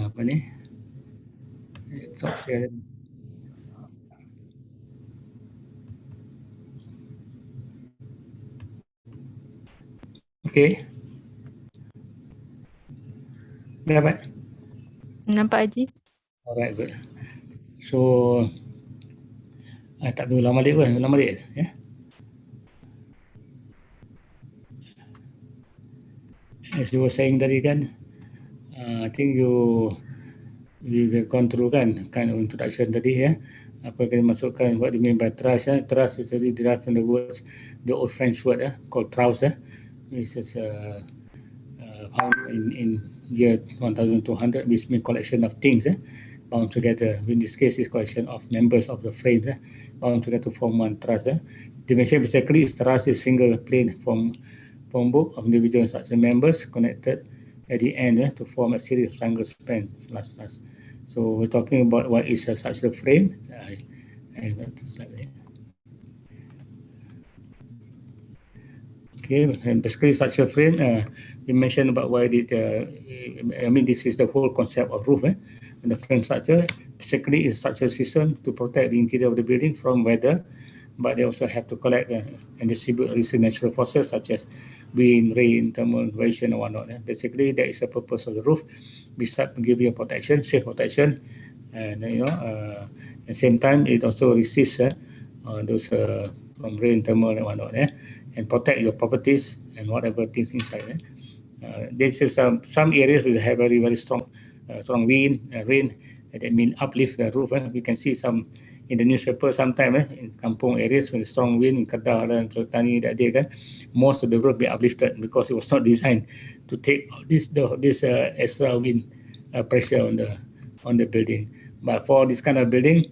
apa ni? Stop share. Okay. Dapat? Nampak Haji? Alright, good. So, tak perlu ulang balik pun, ulang balik. Ya? As you were saying tadi kan, I think we've gone through kan, kind of introduction tadi ya. Apa yang dimasukkan, what do you mean by trust? Trust is really derived from the words, the old French word called trous, which is found in year 1200, which means collection of things bound together. In this case, it's collection of members of the frame bound together to form one truss. Dimension basically is truss is single plane from both of individual structure members connected at the end to form a series of triangle span. So we're talking about what is such a frame. Okay, and basically such a frame, you mentioned about why this is the whole concept of roof. And the frame structure basically is such a system to protect the interior of the building from weather, but they also have to collect and distribute recent natural forces such as wind, rain, thermal, vibration, and whatnot. Basically, that is the purpose of the roof, besides giving you protection, safe protection, and at the same time, it also resists those from rain, thermal, and whatnot, and protect your properties and whatever things inside. This is some areas will have very, very strong wind, rain, that mean uplift the roof. We can see some in the newspaper sometimes in kampung areas with strong wind in Kedah dan Kelantan that day kan, most of the roof be uplifted because it was not designed to take this extra wind pressure on the building. But for this kind of building,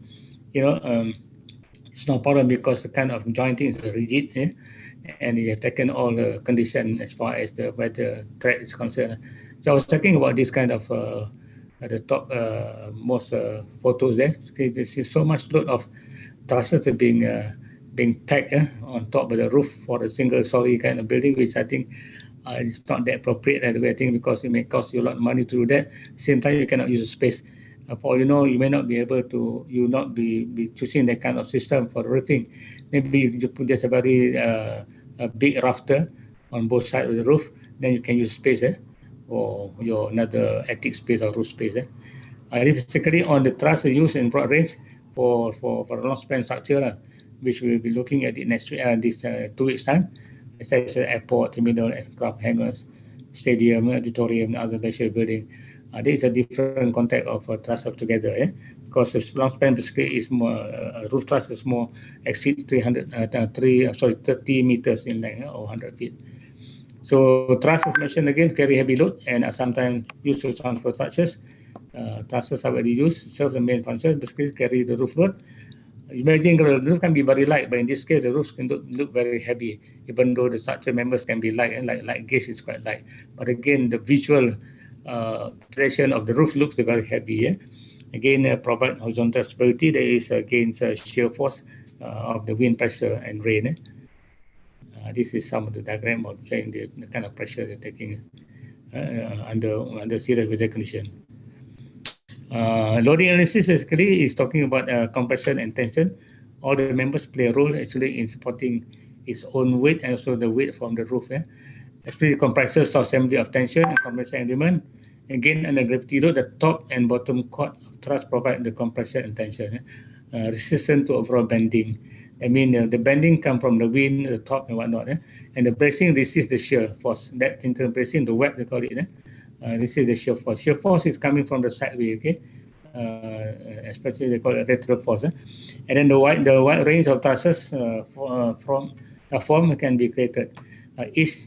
it's no problem because the kind of jointing is rigid, and you have taken all the condition as far as the weather threat is concerned. So I was talking about this kind of at the top most photos there. There's so much load of trusses being packed on top of the roof for a single story kind of building, which I think it's not that appropriate at the way, I think, because it may cost you a lot of money to do that. Same time, you cannot use the space. For all you know, you may not be able to, you not be choosing that kind of system for roofing. Maybe you put just a very a big rafter on both sides of the roof, then you can use space or your another attic space or roof space. Basically on the truss used in broad range for long span structure, which we'll be looking at it next week, this 2 weeks time, such as airport, terminal, aircraft hangars, stadium, auditorium, other leisure building. There is a different context of truss up together, because the long span basically is more roof truss is more exceeds 30 meters in length or 100 feet. So truss, as mentioned again, carry heavy load and are sometimes used to transfer structures. Trusses are already used, serve the main function, basically carry the roof load. Imagine the roof can be very light, but in this case, the roof can look very heavy, even though the structure members can be light, and like gauge is quite light. But again, the visual creation of the roof looks very heavy. Again, provide horizontal stability. There is against shear force of the wind pressure and rain. This is some of the diagram of showing the kind of pressure they're taking under serious weather condition. Loading analysis basically is talking about compression and tension. All the members play a role actually in supporting its own weight and also the weight from the roof. Especially compressors or assembly of tension and compression element. Again, under gravity load, the top and bottom cord truss provide the compression and tension, resistant to overall bending. I mean, the bending come from the wind, the top and whatnot, and the bracing resists the shear force. That internal bracing, the web they call it. This is the shear force. Shear force is coming from the sideway, okay? Especially they call it lateral force. And then the wide range of trusses from a form can be created. Each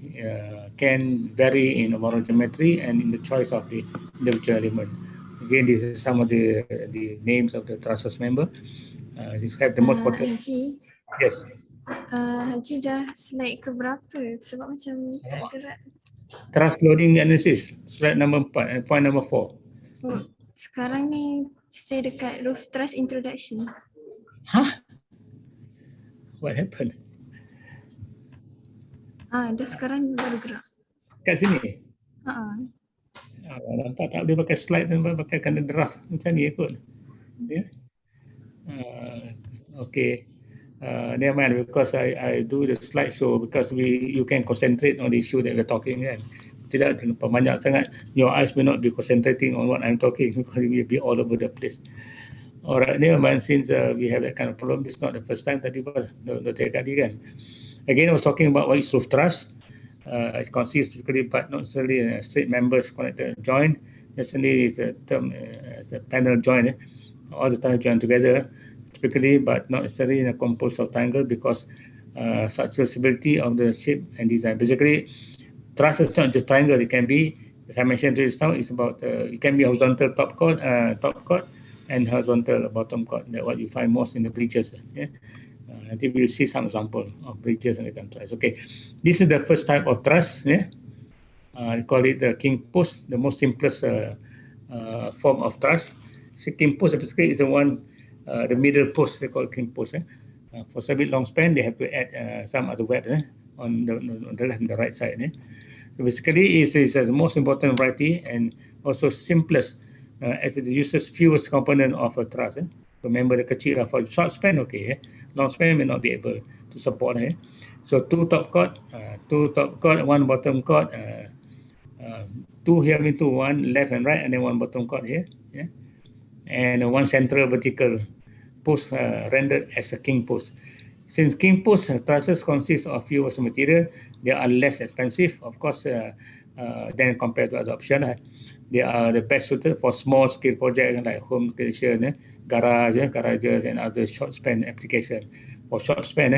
can vary in overall geometry and in the choice of the individual element. Again, this is some of the names of the trusses member. You have the most important. Haji. Yes. Haji dah slide ke berapa? Sebab macam tak gerak. Truss loading analysis, slide number 4, point number 4. Oh, sekarang ni stay dekat roof truss introduction. Huh? What happened? Dah sekarang baru gerak. Kat sini? Nampak tak boleh pakai slide, pakai kena draft macam ni kot. Yeah. Okay. Never mind, because I do the slideshow because you can concentrate on the issue that we're talking kan. Tidak terlalu banyak sangat. Your eyes may not be concentrating on what I'm talking because it will be all over the place. Alright, never mind, since we have that kind of problem, it's not the first time tadi pun, dah tiga kali kan. Again, I was talking about what is roof truss. It consists typically, but not necessarily straight members connected join. Necessarily is a term as a panel join. All the tiles join together, typically, but not necessarily in a composed of triangle because such stability of the shape and design. Basically, truss is not just triangle. It can be, as I mentioned just now, it's about it can be horizontal top chord, and horizontal bottom chord. That's what you find most in the bleachers. Yeah? I think we'll see some example of bridges and the truss. Okay, this is the first type of truss. Yeah, I call it the king post, the most simplest form of truss. So king post basically is the one, the middle post. They call it king post. For a bit long span, they have to add some other web on the left and the right side. So basically, it is the most important variety and also simplest, as it uses fewest component of a truss. Remember the kecil for short span, okay. Long span may not be able to support. So two top chord, one bottom chord, two here into one left and right, and then one bottom chord here, yeah, and one central vertical post rendered as a king post. Since king post trusses consist of fewest material, they are less expensive, of course, than compared to other options. They are the best suited for small scale projects like home creation, garages, and other short span application. For short span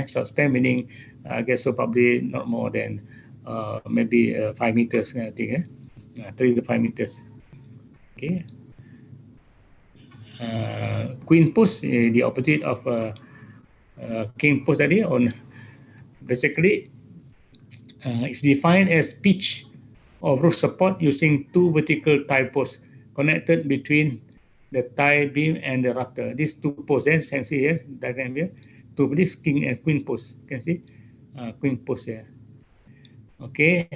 meaning, I guess so probably not more than maybe 5 meters, I think, 3 to 5 meters. Okay. Queen post, the opposite of king post tadi, on basically it's defined as pitch of roof support using two vertical tie posts connected between the tie beam and the rafter. These two posts, you can see here, diagram here, to this king and queen post. You can see queen post here. Okay,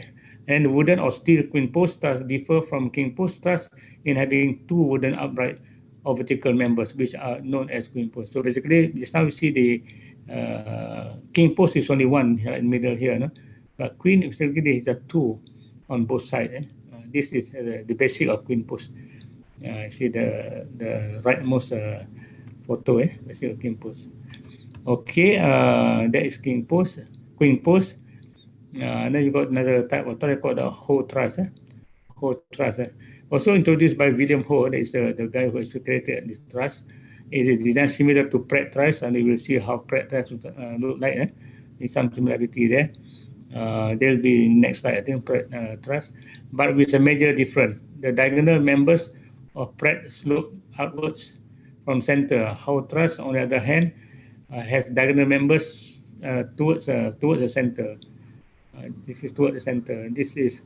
and wooden or steel queen post truss differ from king post truss in having two wooden upright or vertical members, which are known as queen post. So basically, just now we see the king post is only one in the middle here, no? But queen basically is a two on both sides. This is the basic of queen post. See the rightmost photo, basic of king post. Okay, that is king post, queen post. And then you got another type of truss called the hoe truss. Hoe truss. Also introduced by William Hoe, that is the guy who has created this truss. It is designed similar to Pratt truss, and you will see how Pratt truss look like. There's some similarity there. There'll be next slide, I think, Pratt truss, but with a major difference. The diagonal members of Pratt slope outwards from center. Hoe truss, on the other hand, has diagonal members towards the center. This is toward the center. This is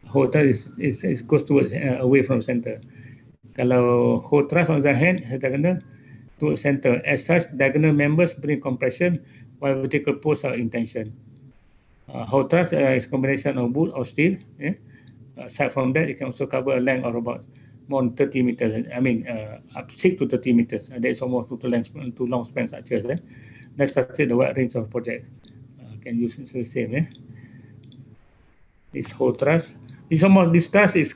hotel is goes towards away from center. Kalau whole truss on the other hand has diagonal towards center. As such, diagonal members bring compression while vertical posts are in tension. Whole truss is a combination of wood or steel. Aside from that, it can also cover a length of about more than 30 meters. I mean, up 6 to 30 meters. That is almost two long span structures. That's such the wide range of project. Can use the same. This whole truss. This truss is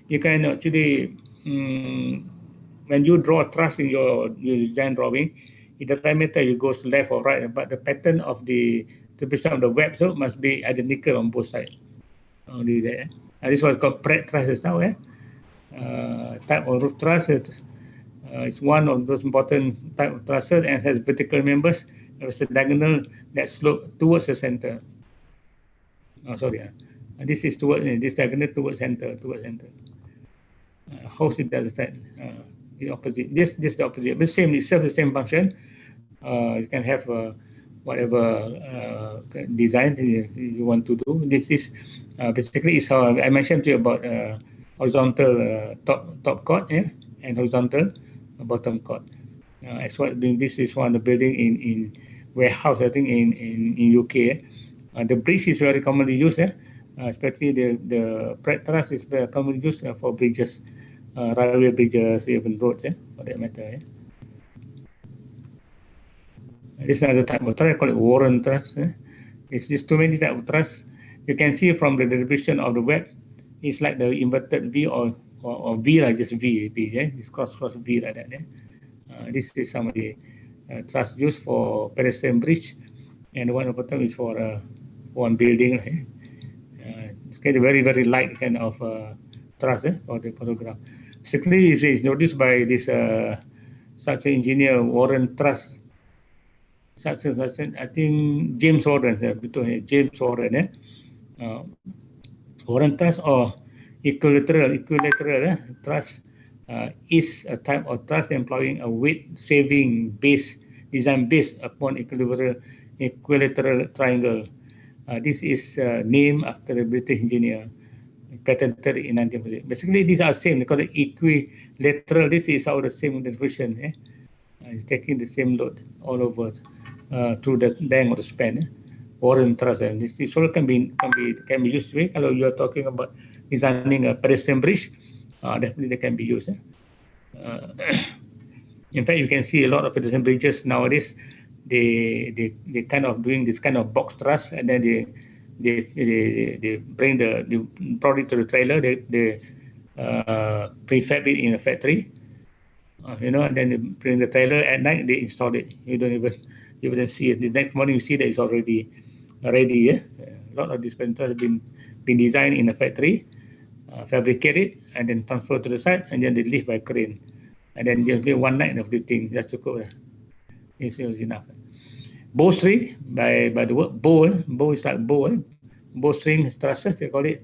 you can actually when you draw a truss in your design drawing, it doesn't matter you goes left or right, but the pattern of the position of the web so must be identical on both sides. Only that. This was called Pratt trusses now. Type of roof truss. It's one of those important type of trusses and has vertical members. There's a diagonal that slope towards the center. Sorry. This is towards this diagonal towards center. House it does that. The opposite. This the opposite. But same. It serves the same function. You can have whatever design you want to do. This is basically is how I mentioned to you about horizontal top chord, and horizontal bottom chord. As what this is one of the building in warehouse, I think in UK. The bridge is very commonly used. especially the truss is commonly used for bridges, railway bridges, even roads, for that matter. This is another type of truss, I call it Warren truss. It's just too many types of truss. You can see from the distribution of the web, it's like the inverted V or V, like just V, this cross V like that. This is some of the truss used for pedestrian bridge, and the one at the bottom is for one building. It's kind of very, very light kind of truss for the photograph. Basically, it's noticed by this structural engineer Warren Truss. I think James Warren, betul James Warren. Warren Truss or equilateral truss is a type of truss employing a weight-saving base design based upon equilateral triangle. This is named after a British engineer, patented in 1940. Basically, these are same. They call it equilateral. This is all the same distribution. It's taking the same load all over through the length of the span. Warren truss, and this all can be used. Kalau you are talking about designing a pedestrian bridge, definitely they can be used. In fact, you can see a lot of pedestrian bridges nowadays. They kind of doing this kind of box truss, and then they bring they brought it to the trailer. They prefab it in a factory, and then they bring the trailer at night. They install it. You don't see it. The next morning you see that it's already ready. A lot of these truss have been designed in a factory, fabricated, and then transferred to the site, and then they lift by crane. And then just be one night of the thing, just to cook. It's enough. Bowstring, by the word bow is like bow. Bowstring trusses, they call it.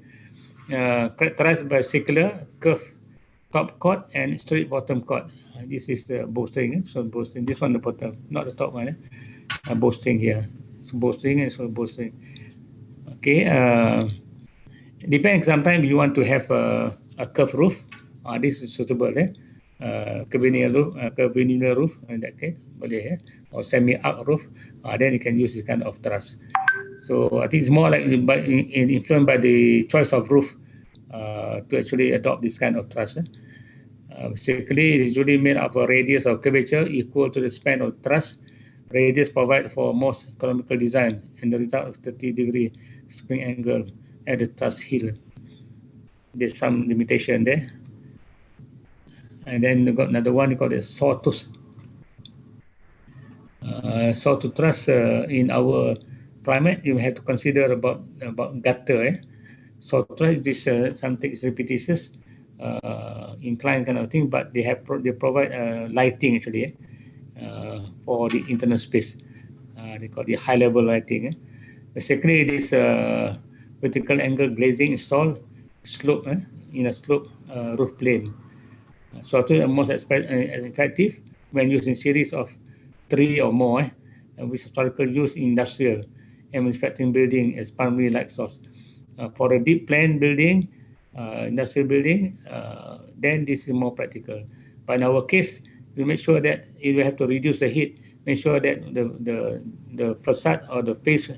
Truss by circular, curved top chord and straight bottom chord. This is the bowstring. So bowstring, this one the bottom, not the top one. Bowstring here. So bowstring and so bowstring. Okay. Depends. Sometimes you want to have a curved roof. This is suitable. Curvilinear roof in that case, boleh, or semi-arc roof. Then you can use this kind of truss. So I think it's more like influenced by the choice of roof to actually adopt this kind of truss. Basically, it's usually made of a radius of curvature equal to the span of truss. Radius provide for most economical design, and the result of 30-degree spring angle at the truss heel. There's some limitation there. And then we got another one called the Sawtooth. Sawtooth truss in our climate, you have to consider about gutter. Sawtooth is something is repetitious, inclined kind of thing, but they provide lighting actually for the internal space. They call it high level lighting. Basically, this vertical angle glazing installed slope in a slope roof plane. Sawtooth are most effective when used in series of 3 or more, with historical use in industrial and manufacturing building as primary light source. For a deep plan building, industrial building, then this is more practical. But in our case, we make sure that if we have to reduce the heat, make sure that the facade or the face,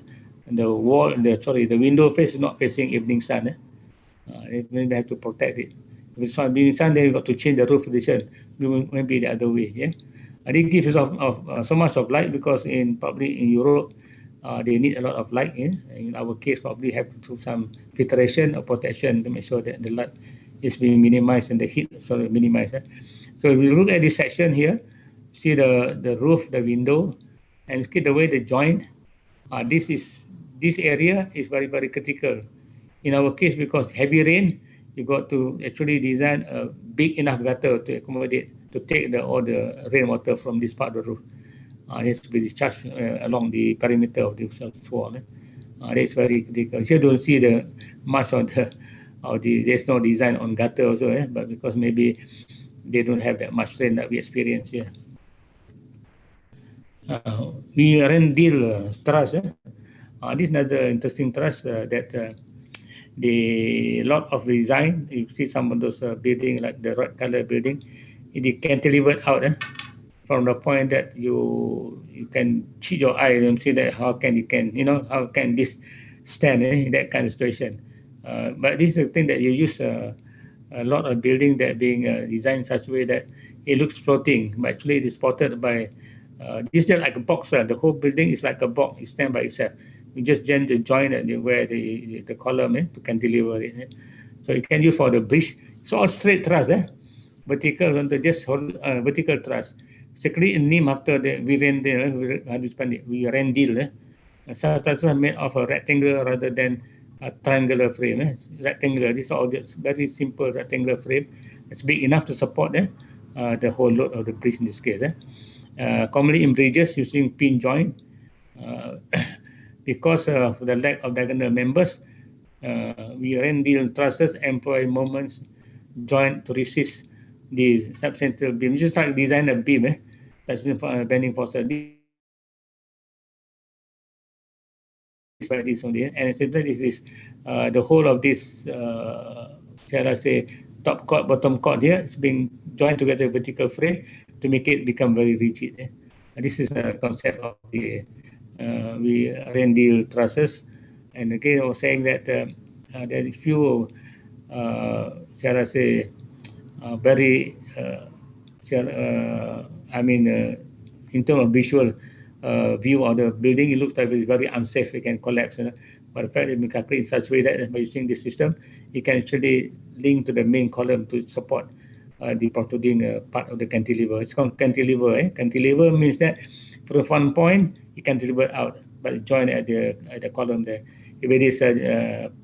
the wall, the window face is not facing evening sun. We have to protect it. If it's not evening sun, then we got to change the roof position. Maybe the other way. And it gives so much of light because probably in Europe, they need a lot of light. In our case, probably have to do some filtration or protection to make sure that the light is being minimized and the heat minimized. So if you look at this section here, see the roof, the window, and look at the way they join. This area is very, very critical. In our case, because heavy rain, you got to actually design a big enough gutter to accommodate, to take all the rainwater from this part of the roof. It has to be discharged along the perimeter of the wall. That's very critical. Here don't see much of there's no design on gutter also, but because maybe they don't have that much rain that we experience here. We deal truss. This is another interesting truss that the lot of design. You see some of those building like the red color building, it cantilevered out from the point that you can cheat your eye and see that how can this stand in that kind of situation. But this is the thing that you use a lot of building that being designed in such a way that it looks floating, but actually it is supported by this is just like a box. The whole building is like a box. It stands by itself. You just join the joint where the column to cantilever it. So you can use for the bridge. It's all straight truss, vertical just vertical truss. Basically, a name after the we render, how do you spell it? We rendil. Some trusses are made of a rectangle rather than a triangular frame. Rectangular. This is all just very simple rectangular frame. It's big enough to support the whole load of the bridge in this case. Commonly in bridges using pin joint, because of the lack of diagonal members, we rendil trusses employ moments joint to resist the subcentral beam. Just like design a beam, that's bending force. By this only, and simply this is the whole of this, shall I say, top chord, bottom chord here is being joined together vertical frame to make it become very rigid. This is the concept of the we rendil trusses. And again, I was saying that there are few, shall I say, very, I mean, in terms of visual view of the building, it looks like it's very unsafe. It can collapse. But the fact that we calculate in such a way that by using this system, it can actually link to the main column to support the protruding part of the cantilever. It's called cantilever. Cantilever means that from one point, it cantilever out, but it joined at the column there. If it is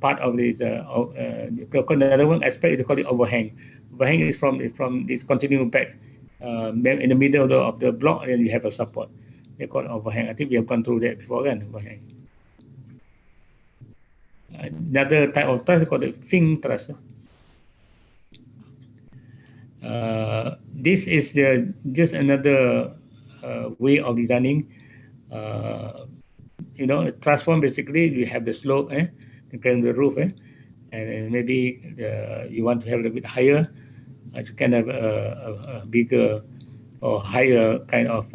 part of this, another one aspect is called the overhang. Overhang is from this continuing back in the middle of the block, and then you have a support. They call it overhang. I think we have gone through that before, kan? Overhang. Another type of truss is called the fin truss. This is just another way of designing. Truss form, basically you have the slope, the roof, and maybe you want to have a little bit higher. You can have a bigger or higher kind of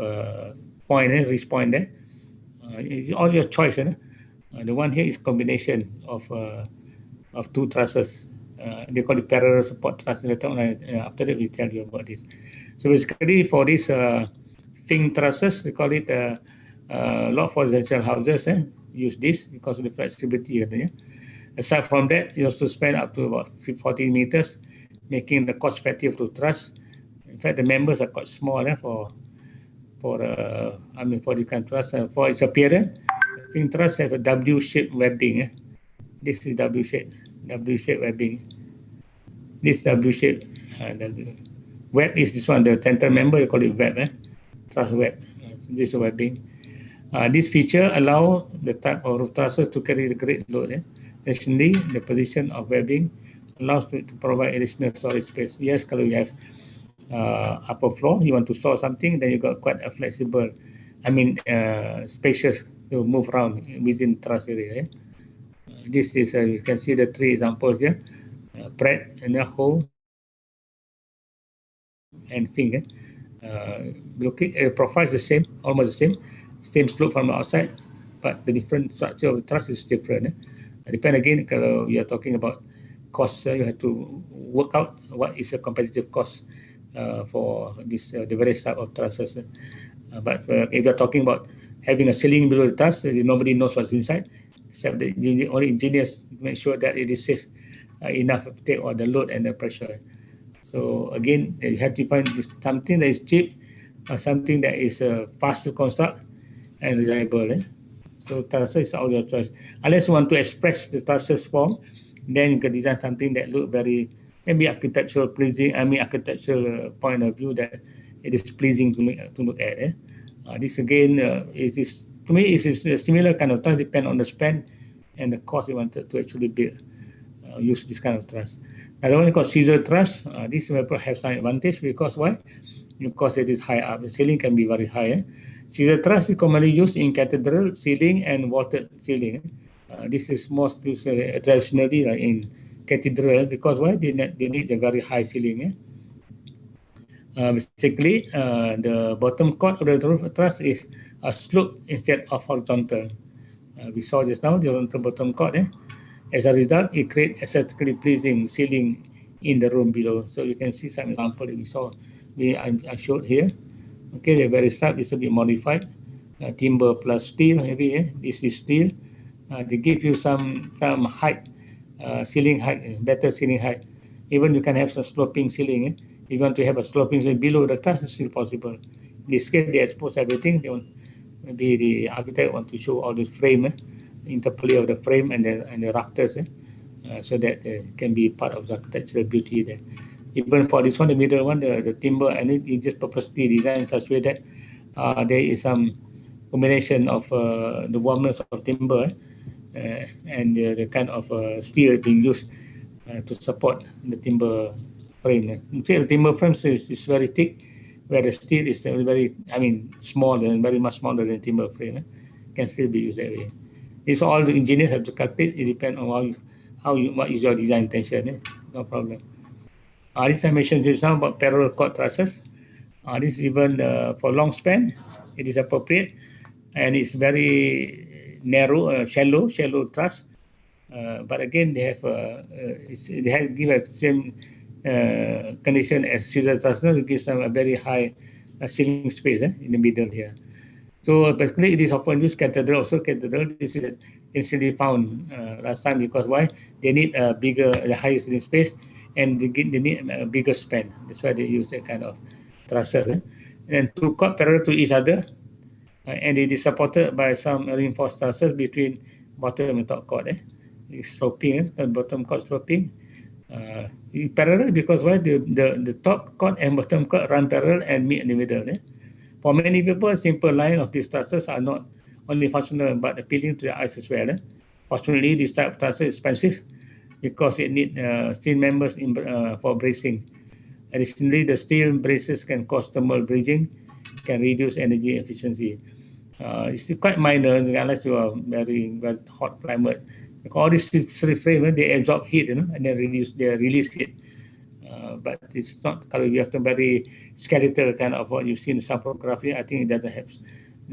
point, reach point there. It's all your choice. The one here is combination of two trusses. They call it parallel support truss. Later on, after that, we tell you about this. So basically, for these fin trusses, we call it a lot for residential houses. Use this because of the flexibility. Aside from that, you also spend up to about 14 meters, making the cost effective to truss. In fact, the members are quite small for this kind of truss. For its appearance, fin truss have a W-shaped webbing. This is W-shaped webbing. This W-shaped web is this one, the center member, you call it web, truss web. This is webbing. This feature allow the type of roof trusses to carry the great load. Additionally, the position of webbing allows to provide additional storage space. Yes, kalau you have upper floor, you want to store something, then you got quite a flexible, spacious to move around within truss area. This is, you can see the three examples here, breadth and a hole and finger. Looking profile is the same, almost the same slope from the outside, but the different structure of the truss is different. Depend again, kalau you are talking about cost, you have to work out what is the competitive cost for this the various type of trusses. But if you are talking about having a ceiling below the truss, nobody knows what's inside, except the only engineers make sure that it is safe enough to take all the load and the pressure. So again, you have to find something that is cheap, something that is fast to construct and reliable. So trusses is all your choice. Unless you want to express the trusses form, then you can design something that look very maybe architectural pleasing. Architectural point of view that it is pleasing to look at. This again is to me it is a similar kind of truss, depend on the span and the cost you wanted to actually build. Use this kind of truss. Another one is called scissor truss. This will have some advantage because why? Because it is high up. The ceiling can be very high. Scissor truss is commonly used in cathedral ceiling and vaulted ceiling. This is most used traditionally in cathedral because why? They need a very high ceiling. Basically, the bottom chord of the roof truss is a slope instead of horizontal. We saw just now the bottom chord. As a result, it creates aesthetically pleasing ceiling in the room below. So you can see some example that I showed here. Okay, the very side is a bit modified, timber plus steel. Maybe this is steel. They give you some height, ceiling height, better ceiling height. Even you can have some sloping ceiling. If you want to have a sloping ceiling below the truss, it's still possible. In this case, they expose everything. Maybe the architect want to show all the frame, interplay of the frame and the rafters, so that can be part of the architectural beauty there. Even for this one, the middle one, the timber, and it just purposely designed such way that there is some combination of the warmness of timber and the kind of steel being used to support the timber frame. In fact, the timber frame is very thick, where the steel is very, small and very much smaller than timber frame. Can still be used that way. It's all the engineers have to calculate. It depends on what is your design intention. No problem. This I mentioned just now about parallel cord trusses. This even for long span, it is appropriate, and it's very narrow, shallow truss. But again, they have give a same condition as scissor trusses. It gives them a very high ceiling space in the middle here. So basically, it is often used cathedral. Also, cathedral this is initially found last time because why they need a bigger, the higher ceiling space, and they need a bigger span. That's why they use that kind of trusses. And two cord parallel to each other, and it is supported by some reinforced trusses between bottom and top cord. It's sloping, the bottom cord sloping. Parallel because why the top cord and bottom cord run parallel and meet in the middle. For many people, simple line of these trusses are not only functional but appealing to the eyes as well. Fortunately, this type of truss is expensive because it needs steel members for bracing. Additionally, the steel braces can cause thermal bridging, can reduce energy efficiency. It's quite minor unless you are very hot climate. All these steel frame, they absorb heat, and then release heat. But it's not kalau you have to very skeletal kind of what you see in some photography. I think it doesn't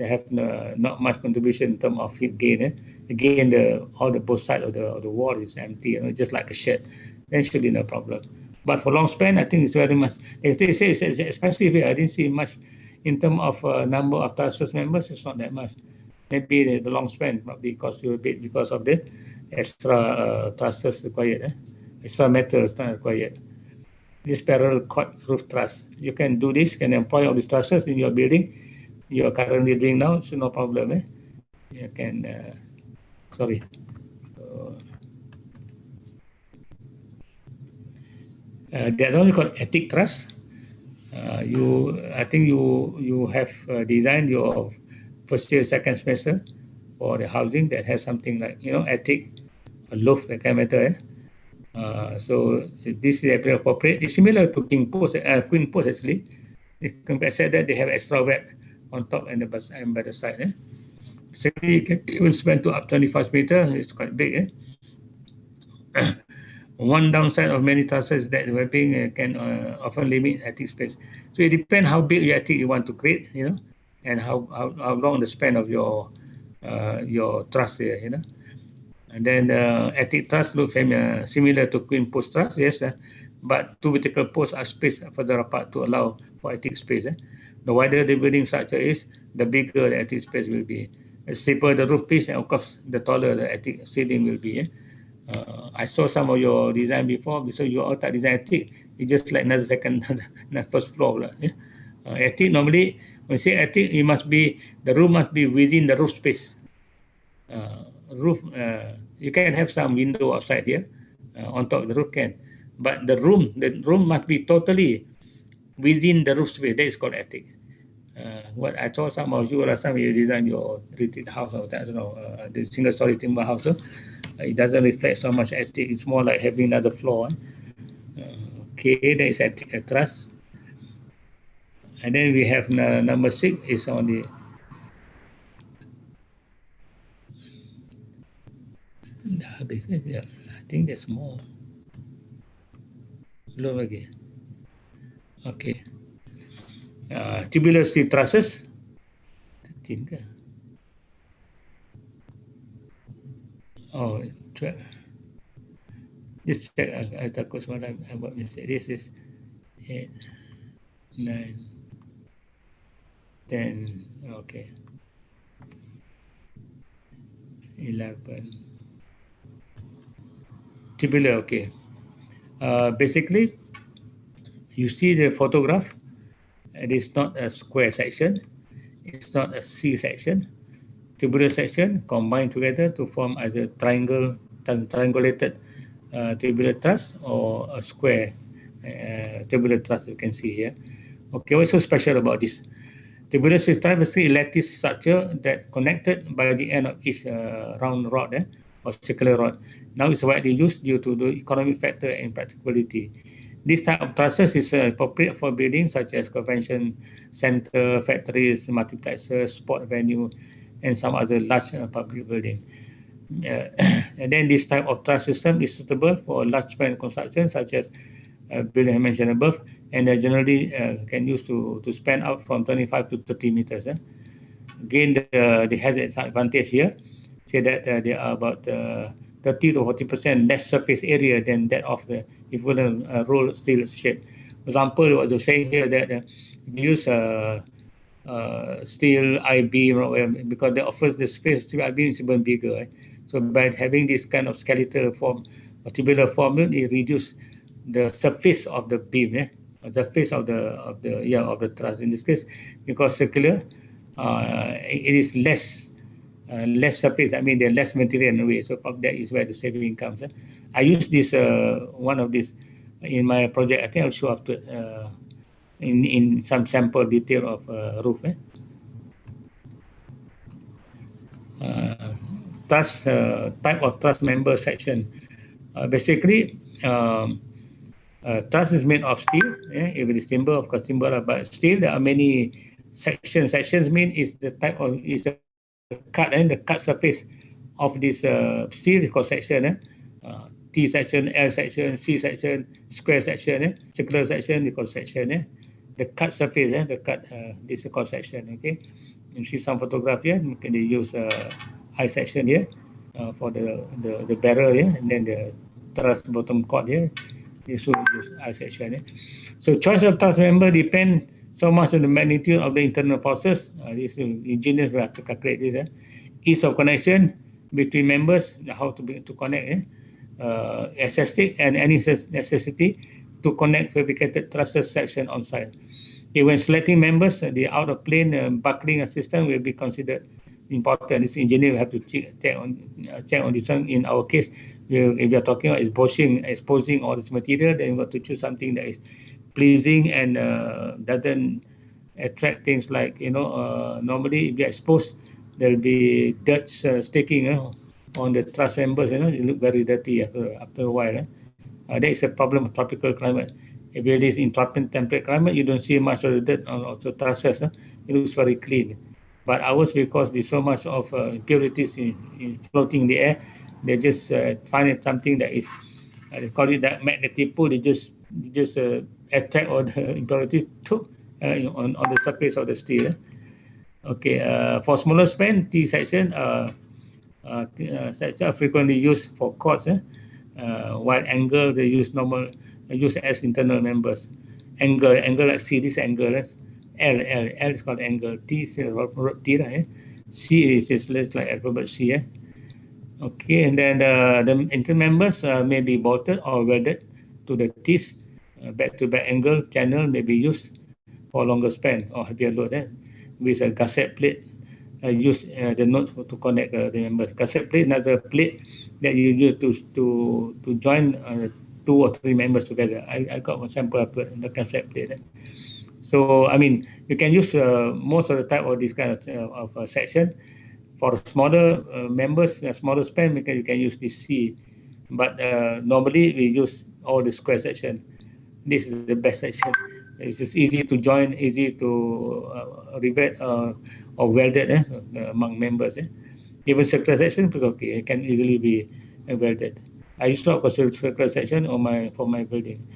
have not much contribution in terms of heat gain. Again, all the both sides of the wall is empty, just like a shed. Then should be no problem. But for long span, I think it's very much. They say it's expensive here. I didn't see much in terms of number of trusses members. It's not that much. Maybe the long span probably cost you a bit because of the extra trusses required. Extra metals required. This parallel cord roof truss. You can do this, can employ all these trusses in your building. You are currently doing now, so no problem. You can, sorry. The other one called attic truss. I think you have designed your first year, second semester for the housing that has something like, attic, a loft, that kind of matter. So this is appropriate. It's similar to queen post actually. Except that they have extra web on top and by the side. So you can even spend to up 25 meters. It's quite big. One downside of many trusses is that the webbing can often limit attic space. So it depends how big your attic you want to create, and how long the span of your truss here, And then attic truss look similar to queen post truss, yes, but two vertical posts are spaced further apart to allow for attic space. The wider the building structure is, the bigger the attic space will be. The steeper the roof pitch, and of course, the taller the attic ceiling will be. I saw some of your design before, so you all tak design attic, it's just like another first floor. Attic normally, when you say attic, the room must be within the roof space. Roof, you can have some window outside here, on top of the roof can, but the room must be totally within the roof space. That is called attic. What I saw some of you last time you design your retreat house, or I don't know, the single story timber house. It doesn't reflect so much attic. It's more like having another floor. Okay, that is attic truss. And then we have number 6 is on the yeah, I think there's more. Belum lagi. Okay. Tubular steel trusses. 13 ke? Oh, 12. Just check. I takut semalam I buat mistake. This is 8, 9, 10. Okay. 11. Tubular. Okay. Basically, you see the photograph. It is not a square section. It's not a C section. Tubular section combined together to form as a triangulated tubular truss or a square tubular truss. You can see here. Okay, what's so special about this? Tubular system is a lattice structure that connected by the end of each round rod or circular rod. Now it's widely used due to the economic factor and practicability. This type of trusses is appropriate for buildings such as convention center, factories, multiplexes, sport venue, and some other large public building. Uh, and then this type of truss system is suitable for large span construction such as building I mentioned above, and generally can use to span out from 25 to 30 meters. Again, the has its advantage here. Say that there are about 30 to 40% less surface area than that of the equivalent rolled steel shape. For example, what they're saying here that if you use steel I-beam because that offers the space steel I-beam is even bigger. So by having this kind of skeletal form, or tubular form, it reduces the surface of the beam, the surface of the truss. In this case, because circular, it is less surface. I mean, there's less material in a way. So that is where the saving comes. I use this one of these in my project. I think I'll show after in some sample detail of roof. Truss type of truss member section. Basically, truss is made of steel. If it is timber, of course timber, but still there are many sections. Sections mean is the type of is the cut and the cut surface of this steel is called section. T section, L section, C section, square section, circular section is called section. The cut surface, the cut this is called section. Okay, you see some photograph here. They use I section here for the barrel here, and then the truss bottom cord here. This will use I section. So choice of truss member depend so much on the magnitude of the internal forces. This engineers will have to calculate this. Ease of connection between members, how to connect. Aesthetic and any necessity to connect fabricated trusses section on site. When selecting members, the out of plane buckling system will be considered important. This engineer will have to check on this one. In our case, if we are talking about exposing all this material, then we got to choose something that is pleasing and doesn't attract things like normally if you expose, there will be dirt sticking on the truss members. It look very dirty after a while. That is a problem of tropical climate. If it is in temperate climate, you don't see much of the dirt on also trusses. It looks very clean. But ours, because there's so much of impurities in floating in the air, they just find it something that is, they call it that magnetic pull. They just attract all the impurities to on the surface of the steel. Okay, for smaller span, T section section are frequently used for cords. While angle they use as internal members. Angle like C, this angle. L is called angle. T is called T. C is just like alphabet C. Okay, and then the internal members may be bolted or welded to the teeth. Back-to-back angle channel may be used for longer span or heavier load with a gusset plate. Use the nodes to connect the members. Gusset plate, another plate that you use to join 2 or 3 members together. I got one sample of the gusset plate. So I mean, you can use most of the type of this kind of section. For smaller members, smaller span, you can use this C. But normally we use all the square section. This is the best section. It's just easy to join, easy to rivet or welded among members. Even circular section is okay. It can easily be welded. I used to have a circular section for my building.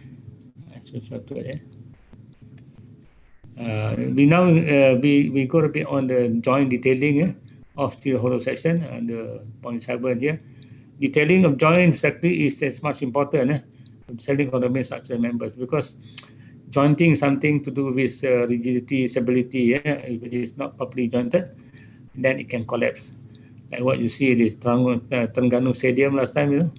I switch up to it. We go a bit on the joint detailing of steel hollow section, the point 7 here. detailing of joint exactly is as much important, detailing of the main structure members, because jointing is something to do with rigidity, stability. If it is not properly jointed, then it can collapse. Like what you see this Terengganu Stadium last time,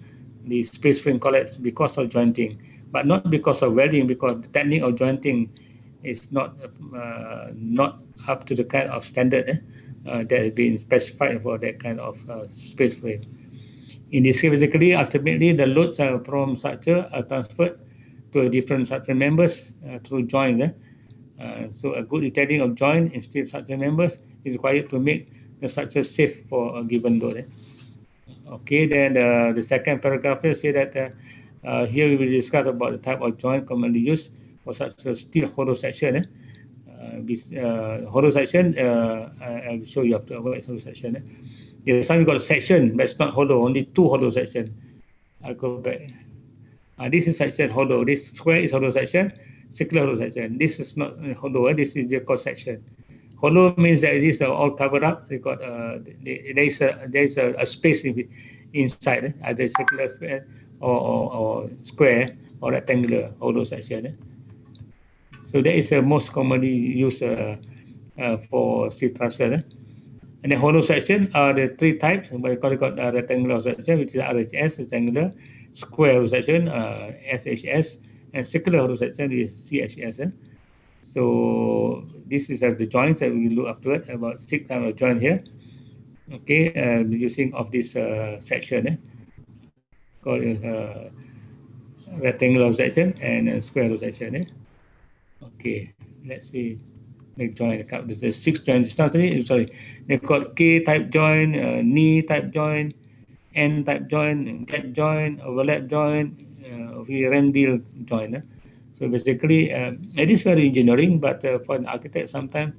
the space frame collapsed because of jointing, but not because of welding, because the technique of jointing is not up to the kind of standard that has been specified for that kind of space frame. In this case, basically, ultimately, the loads from structure are transferred to a different structure members through joints. So a good detailing of joint and steel structure members is required to make the structure safe for a given load. Okay, then the second paragraph here say that here we will discuss about the type of joint commonly used for such a steel hollow section. Hollow section, I will show you after what is hollow section. There's some you got a section, but it's not hollow, only two hollow section. I'll go back. This is section hollow. This square is hollow section, circular hollow section. This is not hollow. This is the cross section. Hollow means that it is all covered up. They got there is a space inside, either circular square or square or rectangular hollow section. So that is most commonly used for steel trusses. And the hollow section are the three types. We call it rectangular section, which is RHS, rectangular, square hollow section, SHS, and circular hollow section is CHS. So this is the joints that we look after it, about 6 types of joint here. Okay, using of this section, called rectangular section and square hollow section. Okay, let's see. The joint, there's a 6 joints. Sorry, they called K type joint, knee type joint, N type joint, gap joint, overlap joint, Randil joint. So basically, it is very engineering, but for an architect, sometimes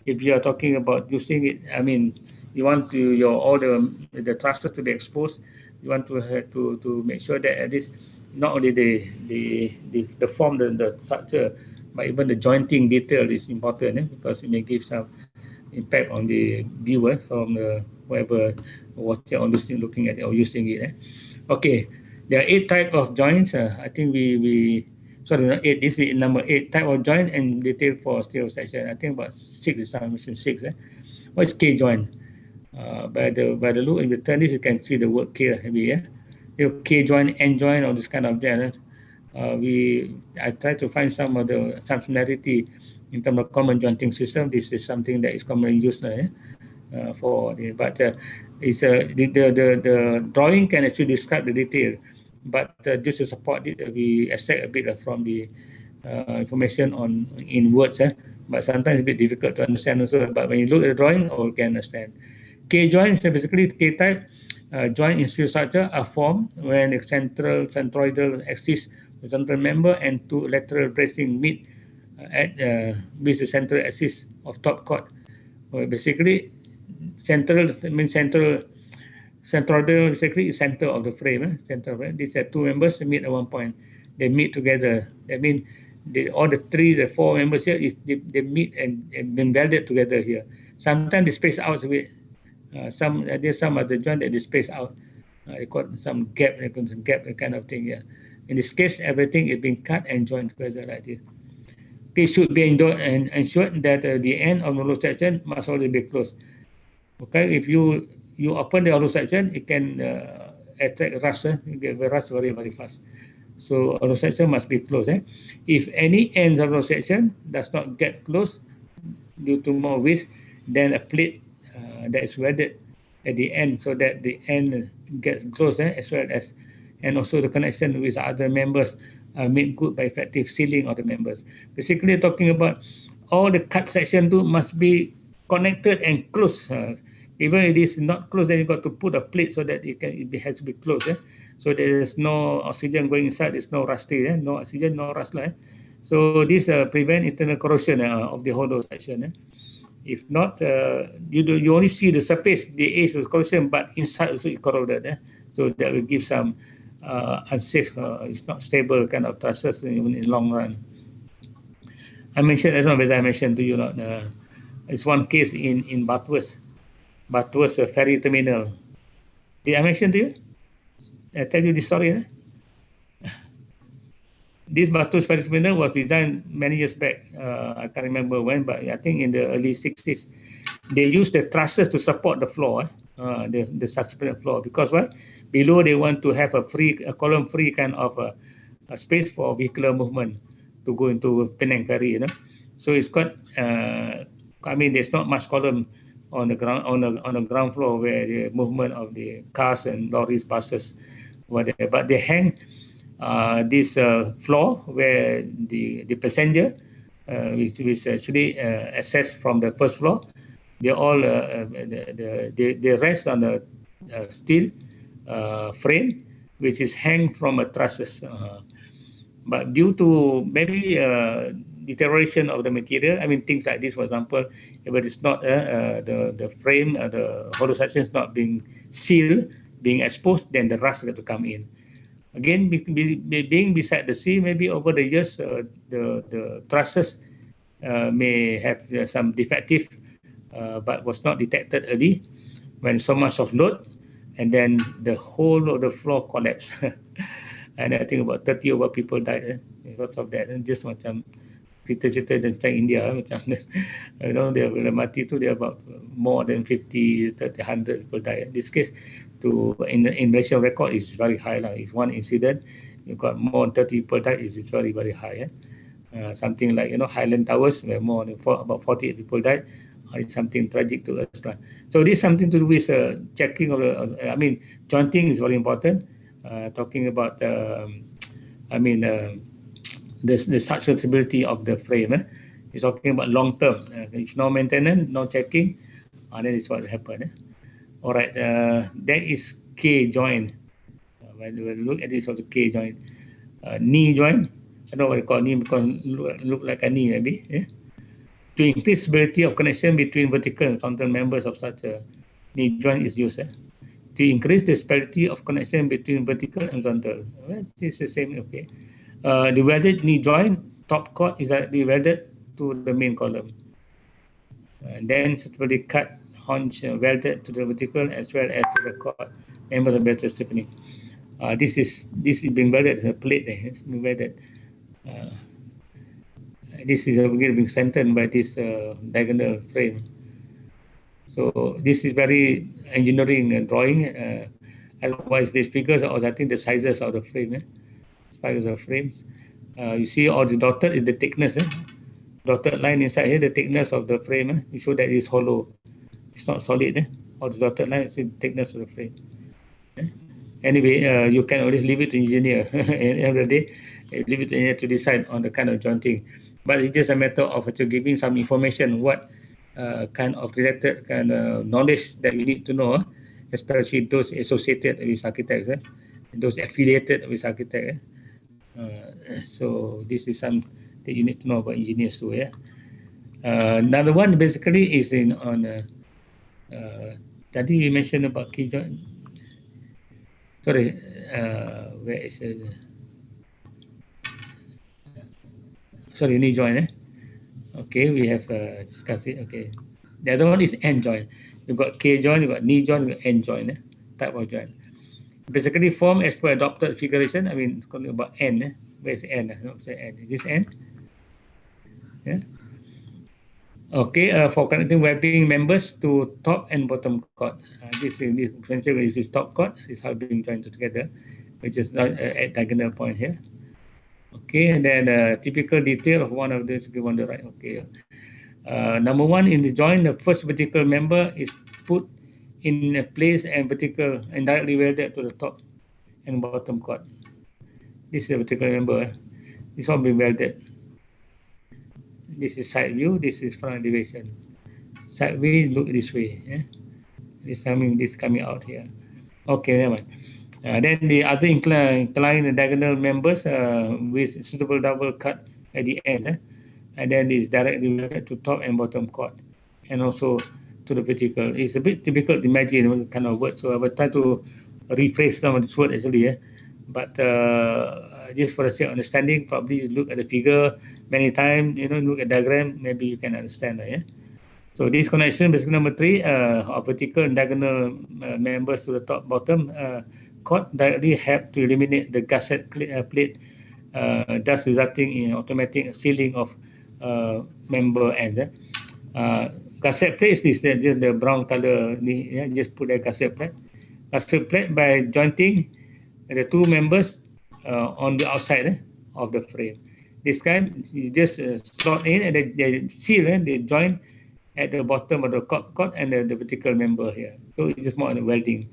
if you are talking about using it, I mean, you want to all the trusses to be exposed. You want to have to make sure that at least not only the form, the structure, but even the jointing detail is important because it may give some impact on the viewer from the whoever watching or listening, looking at it or using it. Okay, there are 8 type of joints. I think we sorry, not 8. This is number 8 type of joint and detail for steel section. I think about 6 is some mention 6. What is K joint? By the look in the turn, you can see the word K maybe. K joint, N joint, or this kind of joint. I try to find some of the similarity in terms of common jointing system. This is something that is commonly used for the, but it's the drawing can actually describe the detail, but just to support it, we extract a bit from the information in words. But sometimes it's a bit difficult to understand also. But when you look at the drawing, all can understand. K joint is basically K type joint in steel structure are formed when the centroidal axis horizontal member and 2 lateral bracing meet with the central axis of top chord. Basically, centroidal basically is center of the frame. Center of it. These are 2 members meet at one point. They meet together. That means all the 4 members here they meet and been welded together here. Sometimes they space out a bit. There's some other joint that they space out. They call some gap, kind of thing. Yeah. In this case, everything is being cut and joined together like this. It should be ensured that the end of the hollow section must always be closed. Okay, if you open the hollow section, it can attract rust. You get rust very very fast. So hollow section must be closed. If any ends of hollow section does not get closed due to more waste, then a plate that is welded at the end so that the end gets closed as well as, and also the connection with other members are made good by effective sealing of the members. Basically talking about all the cut section too must be connected and closed. Even if it is not closed, then you got to put a plate so that it has to be closed. So there is no oxygen going inside, there's no rusty, no oxygen, no rust. So this prevent internal corrosion of the hollow section. If not, you only see the surface, the edge of corrosion, but inside also it corroded. So that will give some unsafe, it's not stable kind of trusses even in long run. I mentioned, I don't know whether I mentioned to you or not, it's one case in Bathurst ferry terminal. Did I mention to you? I tell you this story. This batu spinner was designed many years back. I can't remember when, but I think in the early 60s. They used the trusses to support the floor, the suspended floor, because why? Below they want to have a column free kind of a space for vehicular movement to go into Penang Ferry, So it's quite. I mean, there's not much column on the ground on the ground floor where the movement of the cars and lorries, buses, whatever. But they hang this floor where the passenger, which actually access from the first floor, they all they rest on a steel frame which is hang from a trusses. But due to maybe deterioration of the material, I mean things like this, for example, if it is not the frame, the hollow section is not being sealed, being exposed, then the rust got to come in. Again, being beside the sea, maybe over the years, the trusses may have some defective, but was not detected early when so much of load, and then the whole of the floor collapsed. And I think about 30 over people died because of that. And just macam cerita-cerita tentang India, macam dia mati tu dia about more than 50, 30, 100 people died. In this case, in Malaysian record is very high. If one incident, you got more than 30 people died, it's very, very high. Something like, Highland Towers, where more than about 48 people died, it's something tragic to us. So this is something to do with checking of jointing is very important. Talking about, the successibility of the frame. It's talking about long term. If no maintenance, no checking, then is what happened. All right, that is K joint. When we look at this of the K joint, knee joint. I don't know what you call knee because look like a knee maybe. To increase stability of connection between vertical and horizontal members of such a knee joint is used. To increase the stability of connection between vertical and horizontal. Well, it's the same. Okay. The welded knee joint top chord is directly welded to the main column. Then suitably cut haunch welded to the vertical as well as to the chord members of better stiffening. This is being welded as a plate. It's being welded. This is again being strengthened by this diagonal frame. So this is very engineering drawing. Otherwise, these figures are, I think, the sizes of the frame. Sizes of frames. You see all the dotted is the thickness. Dotted line inside here, the thickness of the frame. You show that it's hollow. It's not solid. All the dotted line is the thickness of the frame. Anyway, you can always leave it to engineer. At the end of the day, leave it to engineer to decide on the kind of jointing. But it's just a matter of giving some information, what kind of related kind of knowledge that we need to know, especially those associated with architects, those affiliated with architects. So this is some that you need to know about engineers too. Another one basically is tadi we mentioned about key joint. Sorry, where is it? Sorry, knee joint. Okay, we have discussed it. Okay, the other one is end joint. You've got K joint, you've got knee joint, you've got end joint. Type of joint. Basically formed as per adopted configuration. I mean, it's talking about end. Where's end? No, say end. Is this end? Yeah. Okay, for connecting webbing members to top and bottom chord. This top chord is how being joined together, which is at diagonal point here. Okay, and then typical detail of one of these given on the right. Okay, number one in the joint, the first vertical member is put in a place and vertical and directly welded to the top and bottom chord. This is a vertical member. This all being welded. This is side view. This is front elevation. Side view look this way. This coming out here. Okay, never mind. Then the other inclined diagonal members with suitable double cut at the end, and then is directly welded to top and bottom chord, and also to the vertical. It's a bit difficult to imagine what kind of word, so I will try to rephrase some of this word actually. But just for the sake of understanding, probably look at the figure many times. Look at diagram, maybe you can understand. So this connection, basically number 3, of vertical and diagonal members to the top, bottom, cord directly help to eliminate the gusset plate, thus resulting in automatic sealing of member ends. Gusset plate is just the brown color. Just put a gusset plate. Gusset plate by jointing the two members on the outside of the frame. This kind you just slot in and they seal, they join at the bottom of the cord and the vertical member here. So it's just more on the welding.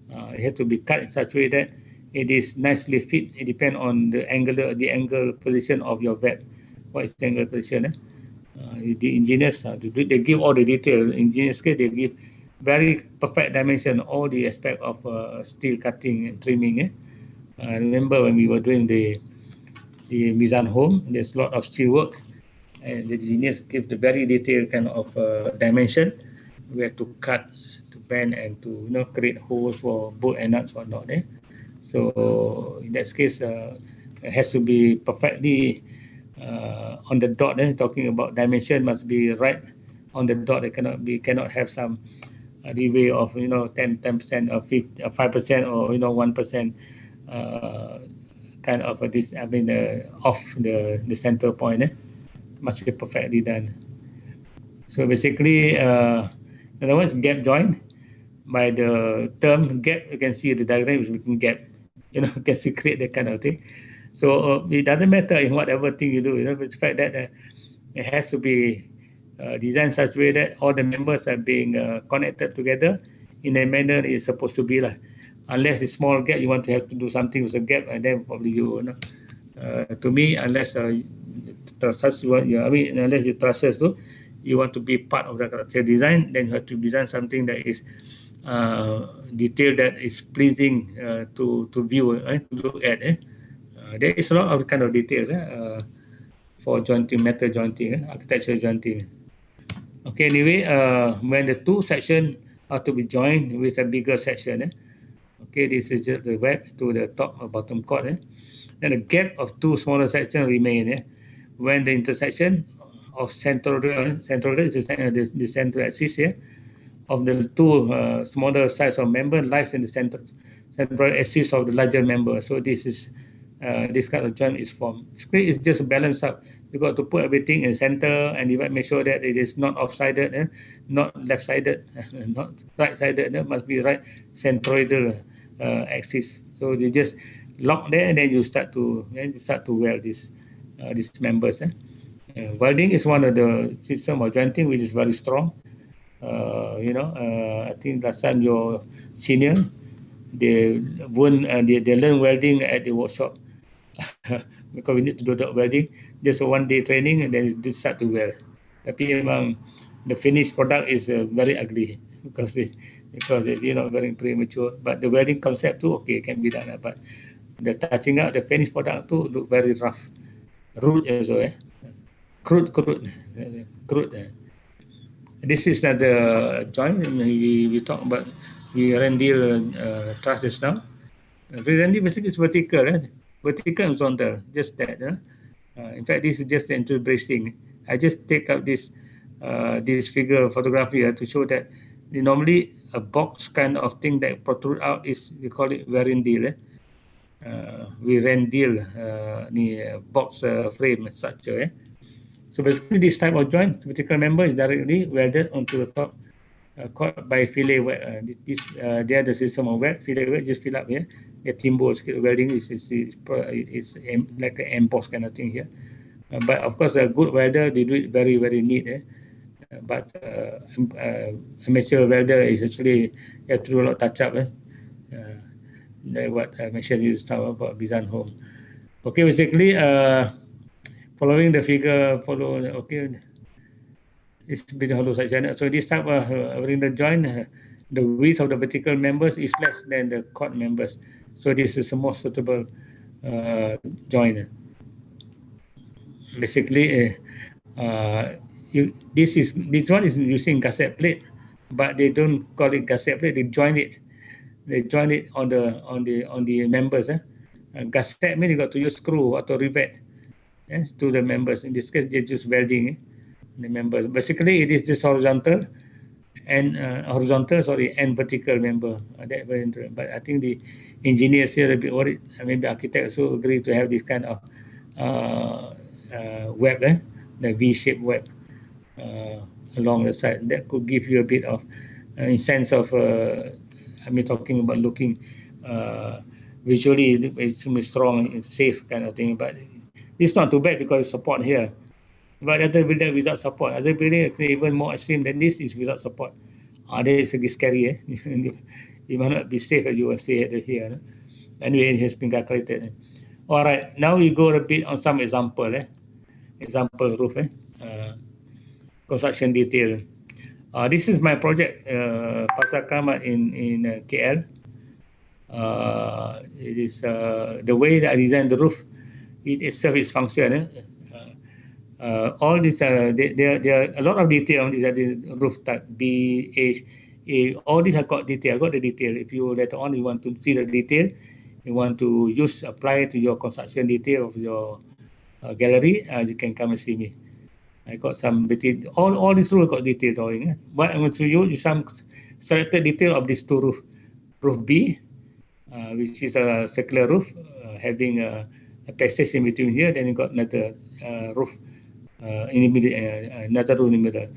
It has to be cut in such a way that it is nicely fit. It depends on the angle position of your web. What is the angle position? The engineers they give all the detail. Engineers they give very perfect dimension, all the aspect of steel cutting and trimming. I remember when we were doing the Mizan home, there's a lot of steel work, and the engineers give the very detailed kind of dimension where to cut, to bend, and to create holes for bolt and nuts whatnot. So in that case, it has to be perfectly on the dot. Talking about dimension must be right on the dot. It cannot have some leeway of 10% or 5% or 1% kind of this. I mean off the center point. Must be perfectly done. So basically, another one is gap joint. By the term gap, you can see the diagram is making gap. You can see create that kind of thing. So it doesn't matter in whatever thing you do. But the fact that it has to be designed such a way that all the members are being connected together in a manner it's supposed to be lah. Unless the small gap you want to have to do something with a gap, and then probably to me, unless trusses unless you trusses you want to be part of the structure design, then you have to design something that is detailed, that is pleasing to view, to look at. There is a lot of kind of details for jointing, metal jointing, architectural jointing. Okay, anyway, when the two sections are to be joined with a bigger section, okay, this is just the web to the top or bottom chord. Then the gap of two smaller sections remain when the intersection of central is the central axis here of the two smaller size of member lies in the central axis of the larger member. So this is this kind of joint is formed. It's just a balance up. You got to put everything in the center, and you make sure that it is not off-sided, not left-sided, not right-sided. Must be right centroidal axis. So you just lock there, and then you start to weld these members. Welding is one of the system of jointing which is very strong. I think last time your senior they learn welding at the workshop because we need to do the welding. Just a 1 day training and then you start to weld. Tapi memang the finished product is very ugly because it's very premature. But the welding concept too can be done. But the touching up the finished product too look very rough, rude also. Crude. This is not the joint. We talk about Rendil trusses now. Rendil basically is vertical, vertical and horizontal, just that. In fact, this is just into bracing. I just take out this figure photography to show that normally a box kind of thing that protrude out is, we call it Rendil. We Rendil box frame structure. So basically, this type of joint, vertical member is directly welded onto the top called by fillet weld. They are the system of weld. Fillet weld just fill up here. The timbul welding is like an emboss kind of thing here. But of course, a good welder, they do it very, very neat. But amateur welder is actually, you have to do a lot of touch up. Like what I mentioned you about Bizan Home. Okay, basically, following the figure, it's been hollow section. So this type of in the joint, the width of the vertical members is less than the chord members. So this is the most suitable joint. Basically, this one is using gusset plate, but they don't call it gusset plate. They join it. They join it on the members. Gusset means you got to use screw or to rivet to the members. In this case, they use welding the members. Basically, it is this horizontal and vertical member. But I think engineers here a bit worried. Maybe architects also agree to have this kind of web, the V-shaped web along the side. That could give you a bit of a sense of, talking about looking visually, it's strong, it's safe kind of thing. But it's not too bad because it's support here. But other building without support, other building even more extreme than this is without support. That is a bit scary. You might not be safe as you will stay here. Anyway, it has been calculated. All right, now we go a bit on some example. Example roof. Construction detail. This is my project, Pasar Kramat in KL. It is the way that I designed the roof. It serves its function. All this, there are a lot of detail on this roof type B, H, A. All these have got detail. I got the detail. If you later on you want to see the detail, you want to apply to your construction detail of your gallery, you can come and see me. I got some detail. All these roofs got detail drawing. What I'm going to show you is some selected detail of these two roof. Roof B, which is a circular roof having a passage in between here. Then you got another roof in the middle, another roof in the middle.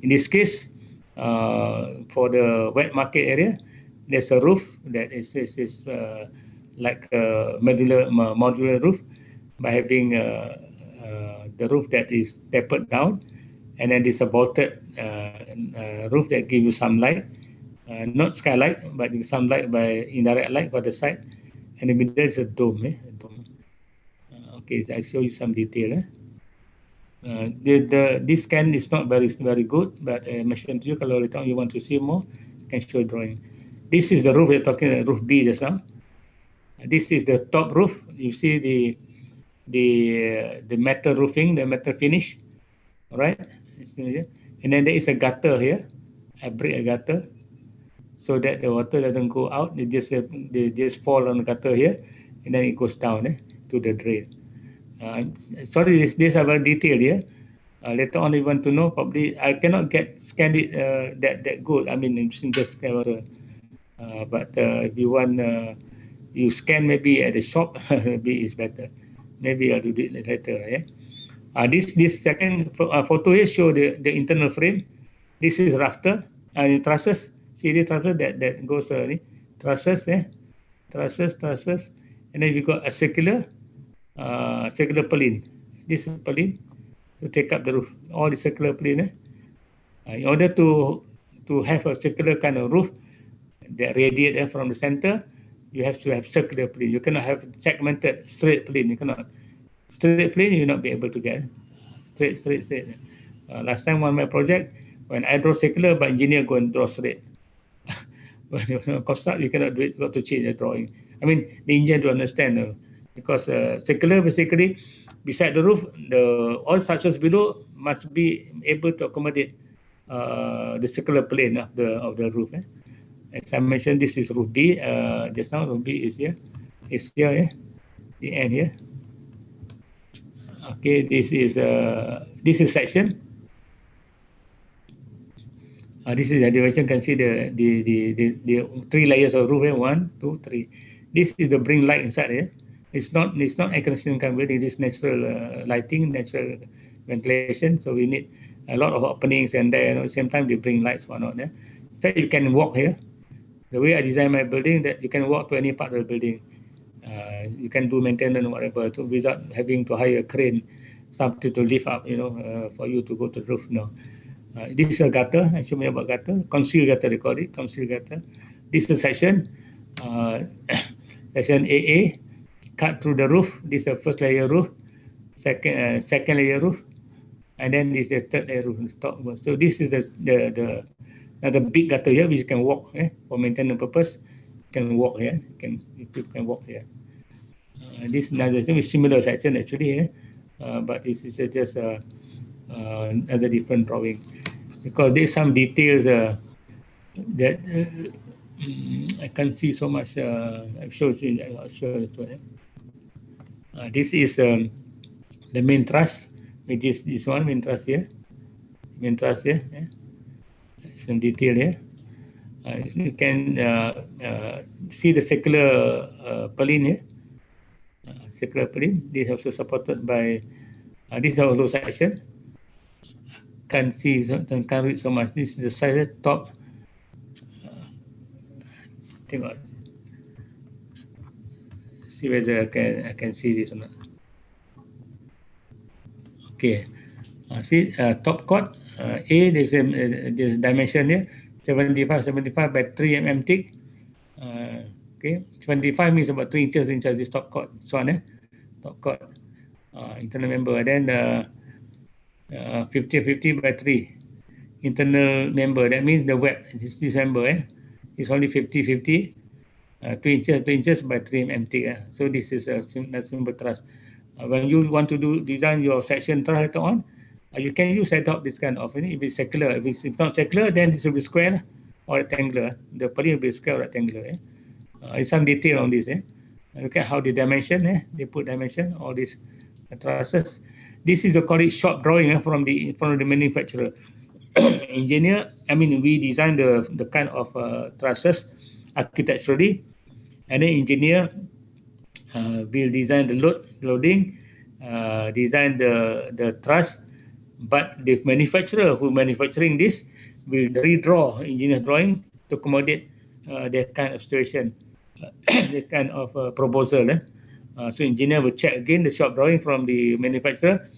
In this case, for the wet market area, there's a roof that is like a modular roof by having the roof that is tapered down, and then there's a bolted roof that gives you some light, not skylight, but some light by indirect light for the side, and in the middle is a dome. Okay, so I show you some detail. This scan is not very good, but I mentioned to you, kalau later on you want to see more, I can show drawing. This is the roof we're talking about, roof B just now. This is the top roof. You see the metal roofing, the metal finish, all right? And then there is a gutter here. I break a gutter so that the water doesn't go out. They just fall on the gutter here, and then it goes down to the drain. Sorry, these are very detailed here. Later on, you want to know, probably I cannot scan it that good. I mean, using just camera. But if you want, you scan maybe at the shop, maybe it's better. Maybe I'll do it later. This second photo here show the internal frame. This is rafter and trusses. See this trusses that goes trusses, trusses, and then we got a circular purlin. This is purlin to take up the roof. All the circular purlin. In order to have a circular kind of roof that radiate from the center, you have to have circular purlin. You cannot have segmented straight purlin. You cannot. Straight plane, you will not be able to get straight. Last time on my project, when I draw circular, but engineer go and draw straight. When you construct, you cannot do it. You got to change the drawing. I mean, the engineer to understand because circular basically beside the roof, all structures below must be able to accommodate the circular plane of the roof. As I mentioned, this is roof B. Just now, roof B is here. It's here. The end here. Okay, this is section. This is the dimension. Can see the 3 layers of roof. 1, 2, 3. This is the bring light inside here. It's not air conditioning kind of building. It is natural lighting, natural ventilation. So we need a lot of openings, and there at the same time they bring lights. Whatnot. In fact, you can walk here. The way I design my building, that you can walk to any part of the building. You can do maintenance or whatever without having to hire a crane, something to lift up, for you to go to the roof. No. This is a gutter. I show you about gutter. Concealed gutter, they call it. Concealed gutter. This is a section. Section AA. Cut through the roof. This is the first layer roof. Second layer roof. And then this is the third layer roof. So this is the big gutter here, which you can walk for maintenance purpose. You can walk here. You can walk here. This another similar section actually, but this is just another different drawing because there's some details that I can't see so much. I'll show you. This is the main truss, which is this one main truss here. Some detail here. You can see the circular purlin here. Circular purlin. This is also supported by this is our low section. Can't see, can't read so much. This is the size top. Tengok. See whether I can see this or not. Okay. See top chord A. There's a dimension here 75 by 3 mm thick. Okay, 25 means about 3 inches inside this top chord. This one, top chord, internal member. And then 50 by 3 internal member. That means the web, this member, is only 50, 2 inches by 3 mm thick. So this is a simple truss. When you want to design your section truss later on, you can use adopt this kind of, if it's circular. If it's not circular, then this will be square or rectangular. The purlin will be square or rectangular. There's some detail on this. Look at how the dimension, they put dimension, all these trusses. This is a call it shop drawing from the manufacturer. Engineer, we design the kind of trusses architecturally, and then engineer will design the loading, design the truss, but the manufacturer who manufacturing this will redraw engineer's drawing to accommodate that kind of situation, that kind of proposal. So engineer will check again the shop drawing from the manufacturer.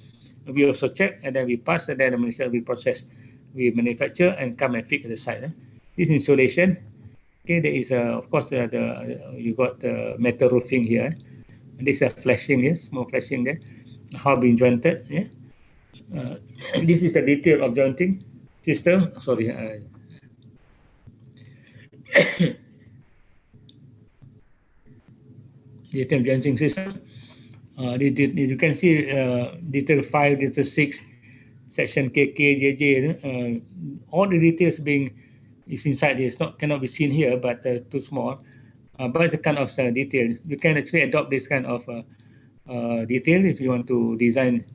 We also check, and then we pass, and then the manufacturer will process. We manufacture and come and fix at the site. This installation. Okay, there is of course you got the metal roofing here. This is flashing here, small flashing there. How been jointed? Yeah. This is the detail of jointing system. Sorry. Detail jointing system. You can see detail 5, detail 6, section KK, JJ. All the details is inside this. Cannot be seen here, but too small. But it's a kind of detail. You can actually adopt this kind of detail if you want to design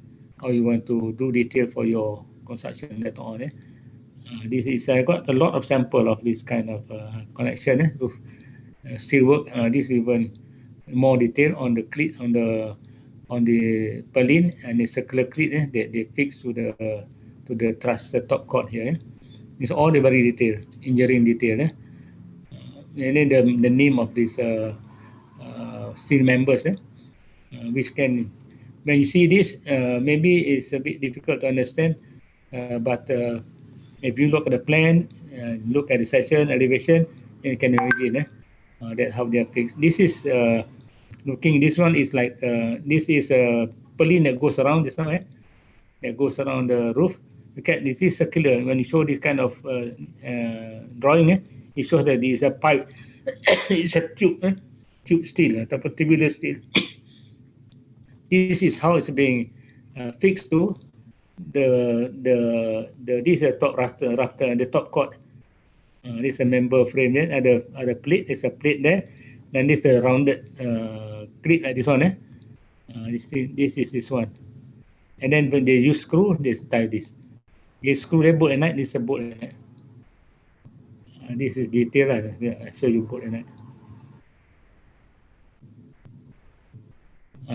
or you want to do detail for your construction later on. This is I got a lot of sample of this kind of connection. Roof steel work. This even more detail on the cleat on the purlin and the circular cleat that they fix to the truss, the top chord here. It's all the very detail, engineering detail. And then the name of these steel members, which can, when you see this, maybe it's a bit difficult to understand, but if you look at the plan, look at the section elevation, you can imagine that how they are fixed. This is looking. This one is like this is a purlin that goes around this one, that goes around the roof. Look at this is circular. When you show this kind of drawing, it shows that this is a pipe. It's a tube steel, tubular steel. This is how it's being fixed to the this is a top rafter the top chord. This is a member frame. Then ada plate. There's a plate there. Then this is a rounded cleat like this one. This is this one. And then when they use screw, they tie this. They screw they bolt at night. This is a bolt at night. This is detail lah. I show you bolt at night.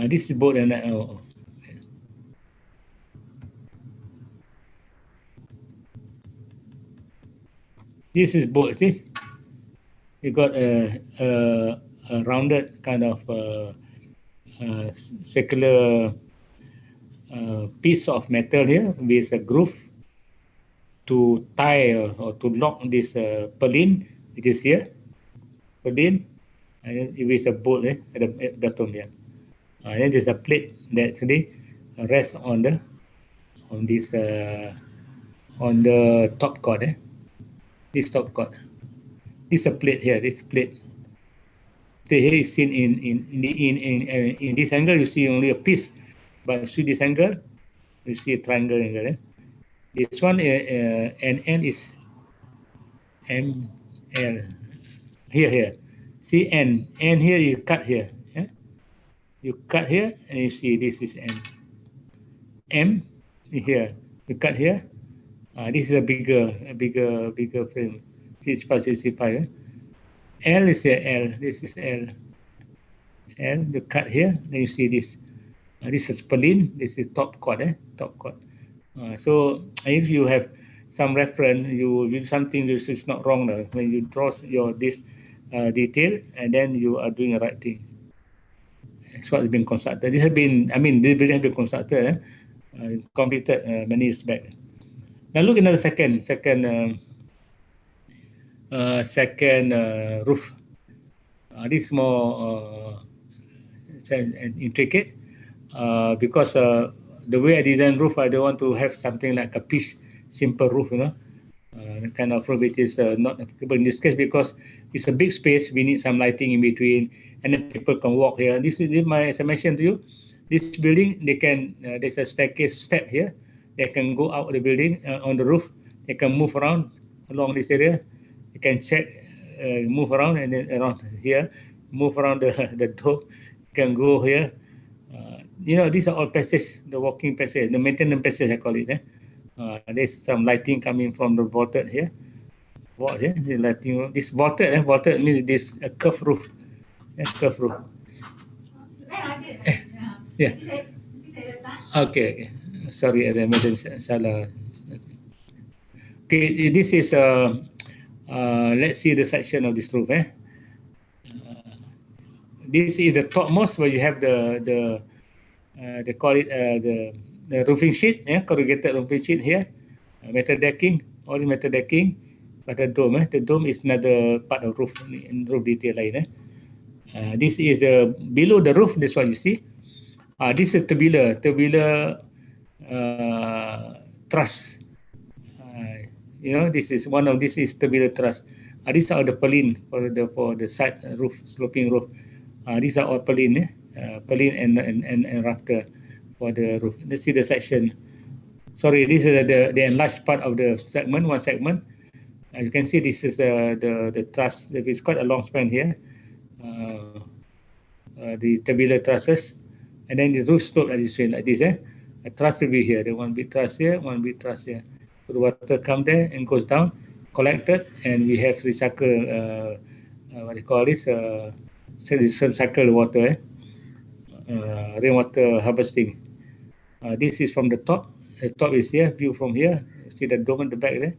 This is bolt at night. This is bolt. See, you got a rounded kind of circular piece of metal here with a groove to tie or to lock this purlin. It is here, purlin, and then it is a bolt at the bottom here. And then there's a plate that actually rests on this on the top chord. This top chord. This is a plate here. This plate. Here is seen in this angle. You see only a piece, but see this angle. You see a triangle angle. This one and N is M L. Here. See N here. You cut here. You cut here and you see this is N. M here. You cut here. This is a bigger frame. 65, 65. L is here, L. This is L. L, you cut here, then you see this. This is spleen, this is top chord, top chord. So if you have some reference, you do something this is not wrong when you draw your this detail, and then you are doing the right thing. That's what has been constructed. This has been, I mean, this building has been constructed, completed many years back. Now look at another second roof. This is more intricate because the way I design roof, I don't want to have something like a pitch simple roof, the kind of roof which is not applicable in this case because it's a big space. We need some lighting in between, and then people can walk here. This is my, as I mentioned to you, this building they can there's a staircase step here. They can go out of the building on the roof. They can move around along this area. They can check, move around, and then around here, move around the dome. Can go here. These are all passage, the walking passage, the maintenance passage I call it. There's some lighting coming from the vaulted here. The lighting. This vaulted means this curved roof. Curved roof. Yeah. Okay. Sorry, I made salah. Okay, this is let's see the section of this roof. This is the topmost where you have they call it the roofing sheet, corrugated roofing sheet here, metal decking, all the metal decking, but the dome is another part of roof detail lain. This is the below the roof. This one you see. This is tubular truss. This is one of this is tubular truss. These are the purlin for the side roof, sloping roof. These are all purlin, and rafter for the roof. Let's see the section. Sorry, this is the enlarged part of the segment, one segment. You can see this is the truss. It's quite a long span here. The tubular trusses, and then the roof slope like this. A truss will be here. The one big truss here, one big truss here. So the water come there and goes down, collected, and we have recycle. What do you call this? Recycle water. Rainwater harvesting. This is from the top. The top is here. View from here. See the dome at the back there.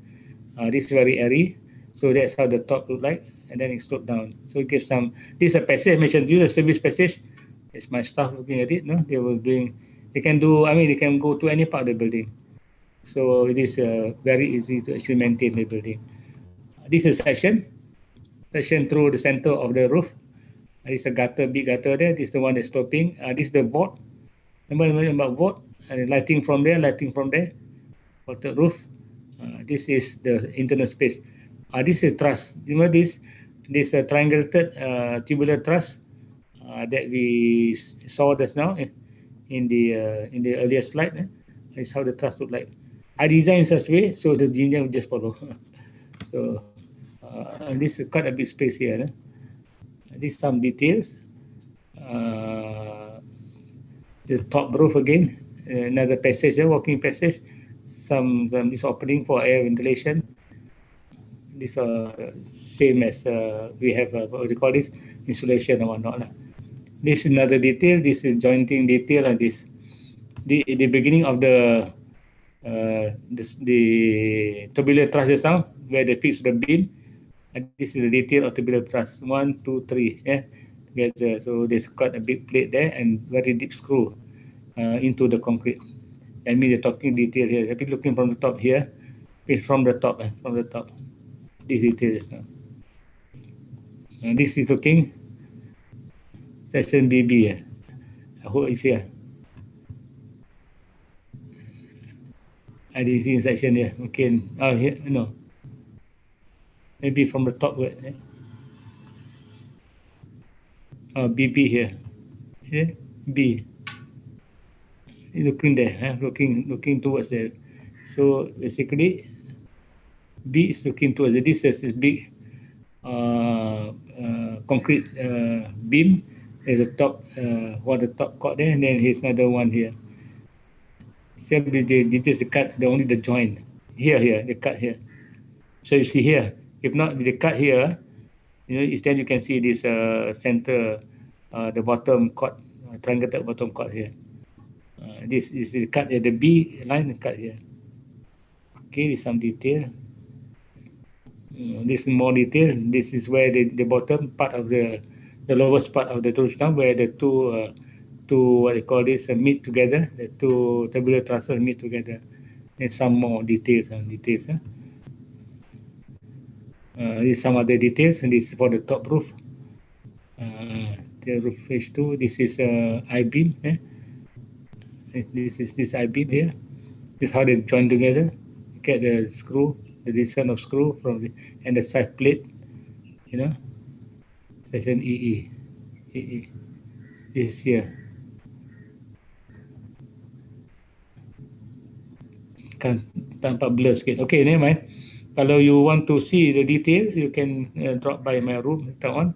This is very airy. So that's how the top look like, and then it sloped down. So it gives some. This is a passage I mentioned to you, the service passage. It's my staff looking at it. No, they were doing. They can do. I mean, they can go to any part of the building. So it is very easy to actually maintain the building. This is section through the center of the roof. There is a gutter, big gutter there. This is the one that's sloping. This is the vault. Remember about vault? Lighting from there. Vaulted roof. This is the internal space. This is truss. This triangulated tubular truss that we saw just now in the earlier slide. Is how the truss look like. I designed in such way so the engineer will just follow. So this is quite a big space here. These some details. The top roof again, another passage, walking passage. Some this opening for air ventilation. These are same as we have what do you call this, insulation and whatnot. This is another detail. This is jointing detail, and this the beginning of the tubular truss just now where they fix the beam. And this is the detail of tubular truss. 1, 2, 3. Together. So there's quite a big plate there and very deep screw into the concrete. I mean, the talking detail here. If you're looking from the top here, it's from the top. This detail is now. This is looking section BB. I hope it's here. I didn't see in section here. Okay. Here, no. Maybe from the top. BB here. Here, B. Looking there, looking towards there. So basically, B is looking towards there. This is this big concrete beam. There's a top, the top cord there, and then here's another one here. So they just cut only the joint here, they cut here. So you see here, If not, they cut here, instead you can see this center, the bottom chord, triangulated bottom chord here. This is the cut, the B line cut here. Okay, with some detail. This is more detail. This is where the bottom part of the lowest part of the truss down, where the two what they call this meet together. The two tabular trusses meet together. And some more details and details. This is some other details, and this is for the top roof. The roof phase 2. This is I-beam. This is this I-beam here. This is how they join together. Get the screw, the distance of screw from and the side plate. Section EE. This is here. Kan tampak blur sikit. Okay, never mind. Kalau you want to see the detail, you can drop by my room later on.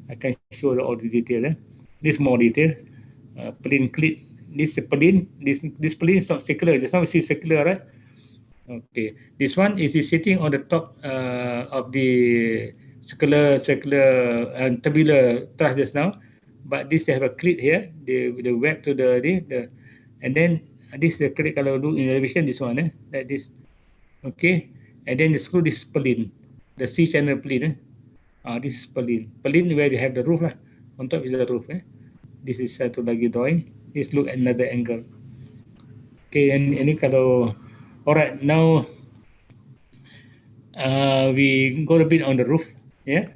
I can show all the detail. This more detail. Plane cleat. This plane. This plane is not circular. Just now we see circular, right? Okay. This one is sitting on the top of the circular and tabular truss just now. But this have a cleat here. The web to the and then this is the cleat kalau do in elevation. This one, like this. Okay. And then the screw this plane, the C channel plane. This is plane. Plane where you have the roof lah. On top is the roof. This is satu lagi drawing. Let's look at another angle. Okay, and ini kalau alright, now we go a bit on the roof. Yeah,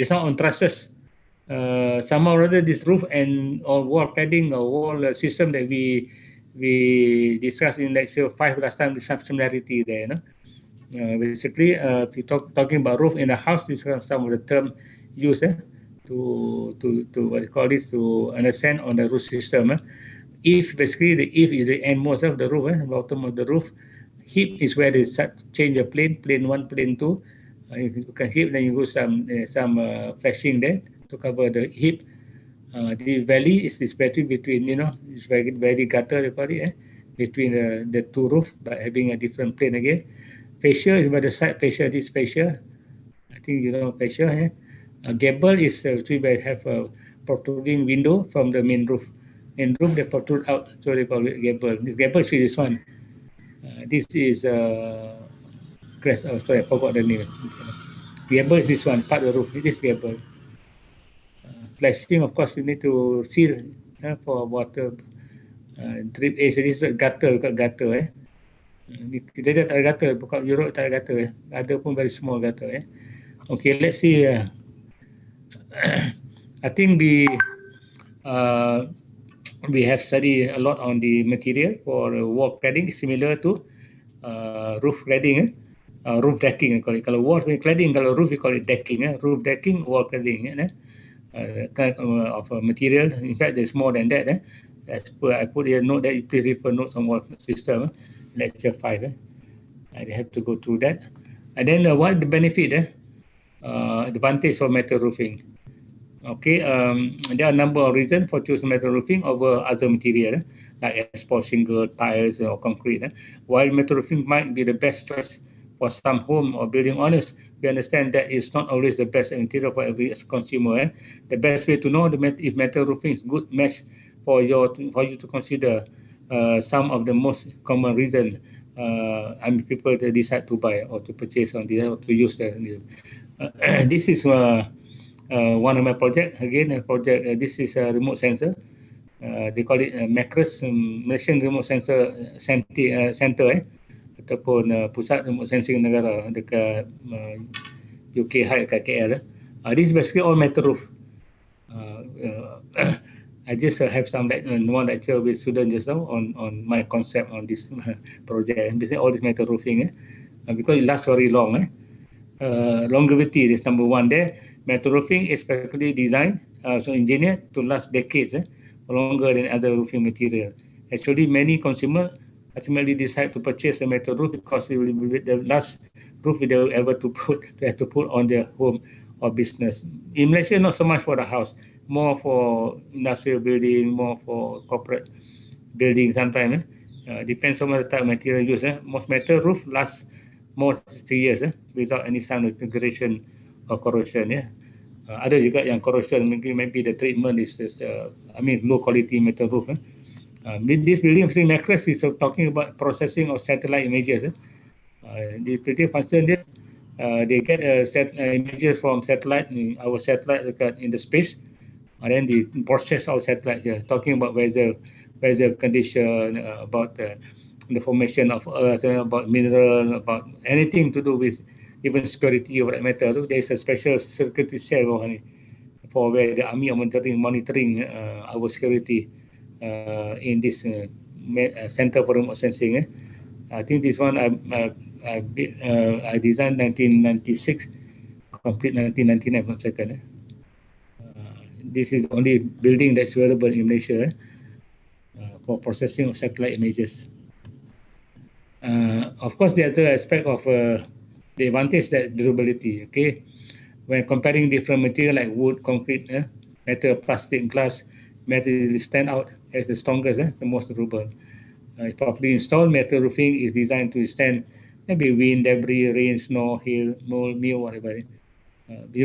just now on trusses. Somehow or other this roof and or wall cladding or wall system that we discussed in lecture 5 last time, there's some similarity there. Basically, if you talking about roof in a house, this is some of the term used to what you call this, to understand on the roof system. If basically the if is the endmost of the roof, bottom of the roof. Hip is where they start change the plane 1, plane 2. You can hip, then you go some flashing there to cover the hip. The valley is between it's very gutter, they call it, between the two roof, but having a different plane again. Fascia is by the side fascia, this fascia. I think you know fascia. Gable is we have a protruding window from the main roof. Main roof they protrude out, so they call it gable. This gable is this one. This is crest. Oh, sorry, I forgot the name. Gable is this one, part of the roof. This gable. Flashing, of course, you need to seal for water drip. So this is gutter, gutter. Kita tak ada gutter, bukan Europe tak ada gutter. Ada pun very small gutter. Okay, let's see. I think we have studied a lot on the material for wall cladding, similar to roof cladding, roof decking. Call it. Kalau wall cladding, kalau roof we call it decking. Roof decking, wall cladding. Kind of material. In fact, there's more than that. As per I put here note that you please refer notes on wall system, lecture 5. I have to go through that. And then what the benefit? Advantage of metal roofing. Okay, there are a number of reasons for choosing metal roofing over other material, like asphalt, shingle, tiles, or concrete. While metal roofing might be the best choice for some home or building owners, we understand that it's not always the best material for every consumer. The best way to know if metal roofing is good match for you to consider some of the most common reasons people decide to buy or to purchase on this or to use. This is one of my project. Again, a project. This is a remote sensor. They call it Macros, Malaysian Remote Sensor Center, ataupun pusat remote sensing negara dekat UK High dekat KL. This is basically all metal roof. I just have some one lecture with students just now on my concept on this project. Basically all this metal roofing, because it lasts very long. Longevity is number one there. Metal roofing is specially designed, so engineered to last decades, longer than other roofing material. Actually, many consumers ultimately decide to purchase a metal roof because it will be the last roof they will ever to put on their home or business. In Malaysia, not so much for the house, more for industrial building, more for corporate building sometimes. Depends on the type of material used. Most metal roof lasts more 3 years without any sign of degradation or corrosion. Ada juga yang corrosion, maybe the treatment is low quality metal roof. This building macros is talking about processing of satellite images. The predictive function dia, they get images from satellite, our satellite in the space, and then they process our satellite here, talking about weather condition, about the formation of earth, about mineral, about anything to do with even security of that matter. There is a special security cell for where the army are monitoring our security in this center for remote sensing. I think this one I designed 1996, complete 1999, if not second. This is the only building that's available in Malaysia for processing of satellite images. Of course, the other aspect of the advantage that durability. Okay, when comparing different material like wood, concrete, metal, plastic, glass, metal stand out as the strongest, the most durable. Properly installed metal roofing is designed to withstand maybe wind, debris, rain, snow, hail, mold, meal, whatever.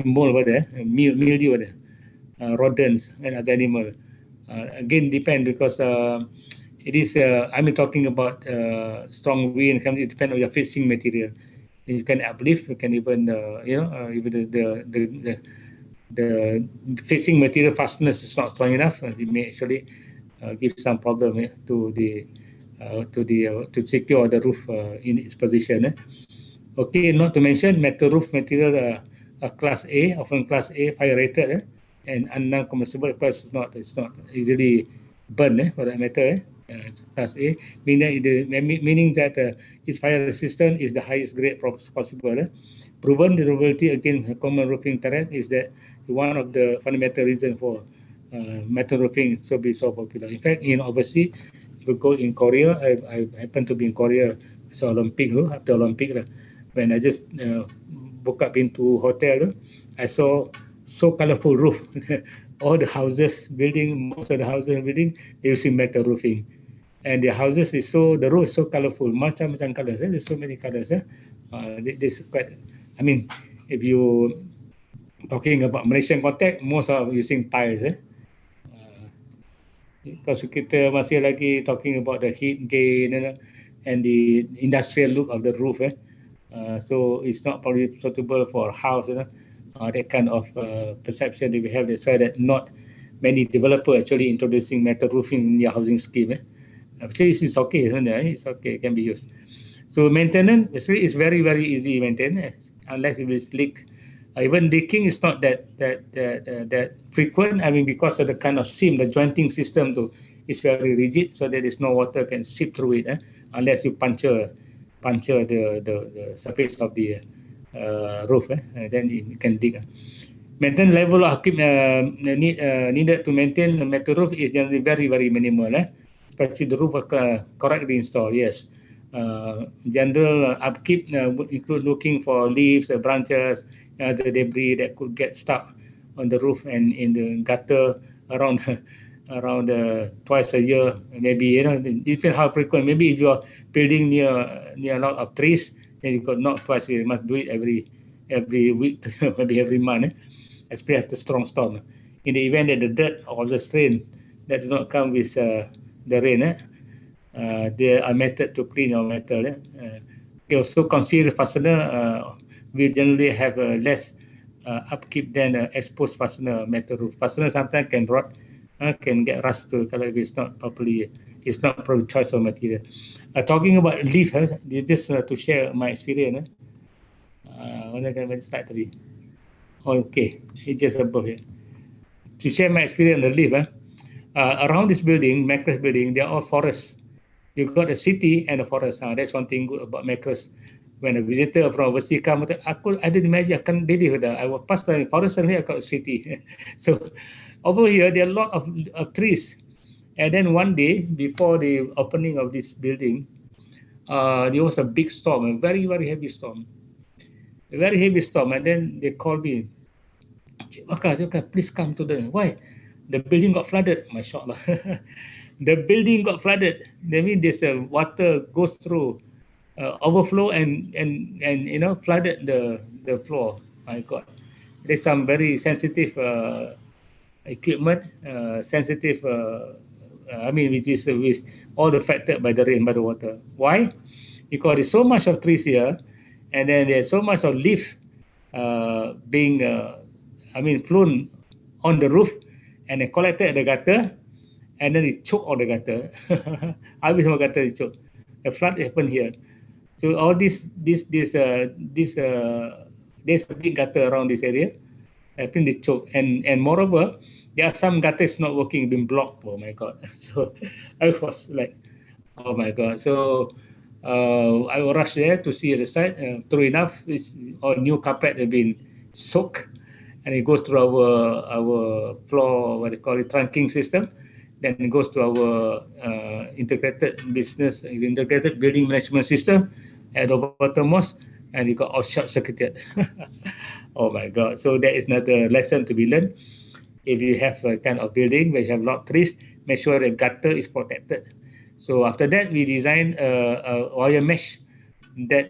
Mold, mildew, rodents, and other animal. Again, depend because it is. I'm talking about strong wind. It depends on your fixing material. You can uplift. You can even even the fixing material fastness is not strong enough. It may actually give some problem to secure the roof in its position. Okay, not to mention metal roof material class A, often class A, fire rated, and non-combustible because it's not easily burned for that matter. Class A, meaning that its fire resistance is the highest grade possible. Proven durability against common roofing terrain is that one of the fundamental reasons for metal roofing so popular. In fact, in overseas, if you go in Korea, I happen to be in Korea, so Olympic, after Olympic, when I just buka pintu hotel, I saw so colorful roof. All the houses, most of the houses building, they using metal roofing. And the houses the roof is so colorful, macam-macam colors. There's so many colors. This quite, if you talking about Malaysian context, most are using tiles. Because kita masih lagi talking about the heat gain and the industrial look of the roof. So it's not probably suitable for a house. That kind of perception that we have. That's why that not many developers actually introducing metal roofing in their housing scheme. Actually, it's okay. It's okay. It can be used. So maintenance actually is very, very easy maintenance unless it is leak. Even leaking is not that frequent. Because of the kind of seam, the jointing system is very rigid, so there is no water can seep through it unless you puncture the surface of the roof. Then you can dig. Maintenance level of upkeep needed to maintain the metal roof is generally very, very minimal. Especially the roof correctly installed. Yes. General upkeep would include looking for leaves, branches, the debris that could get stuck on the roof and in the gutter around twice a year. Maybe depends how frequent. Maybe if you are building near a lot of trees, then you got not twice a year. You must do it every week, maybe every month. Especially after strong storm. In the event that the dirt or the strain that do not come with the rain, there are methods to clean your metal. We also consider fastener. We generally have less upkeep than exposed fastener metal roof. Fastener sometimes can rot, can get rust too, if it's not properly. It's not proper choice of material. Talking about leaf, just to share my experience. Mana kan slide tadi? Okay, it's just above here. To share my experience on the leaf, around this building, Macros building, they are all forests. You've got a city and a forest. That's one thing good about Macros. When a visitor from overseas come, I didn't imagine I can't believe that I was past the forest and I got a city. So over here, there are a lot of trees. And then one day, before the opening of this building, there was a big storm, a very, very heavy storm. A very heavy storm. And then they called me, Cik Waka, please come to why? The building got flooded. MashaAllah. The building got flooded. That means there's water goes through overflow and flooded the floor. My God, there's some very sensitive equipment, sensitive. Which is with all affected by the rain, by the water. Why? Because there's so much of trees here, and then there's so much of leaf being, flown on the roof, and they collected at the gutter, and then it choked on the gutter. Habis semua gutter it choked. The flood happened here. So all there's a big gutter around this area. I think they choke, and moreover, there are some gutters not working, being blocked. Oh my God! So I was like, oh my God! So I will rush there to see the site. True enough, all new carpet have been soaked, and it goes through our floor, what they call it, trunking system. Then it goes to our integrated building management system at the bottommost, and it got all short circuited. Oh my God! So that is another lesson to be learned. If you have a kind of building where you have a lot of trees, make sure the gutter is protected. So after that, we designed a wire mesh that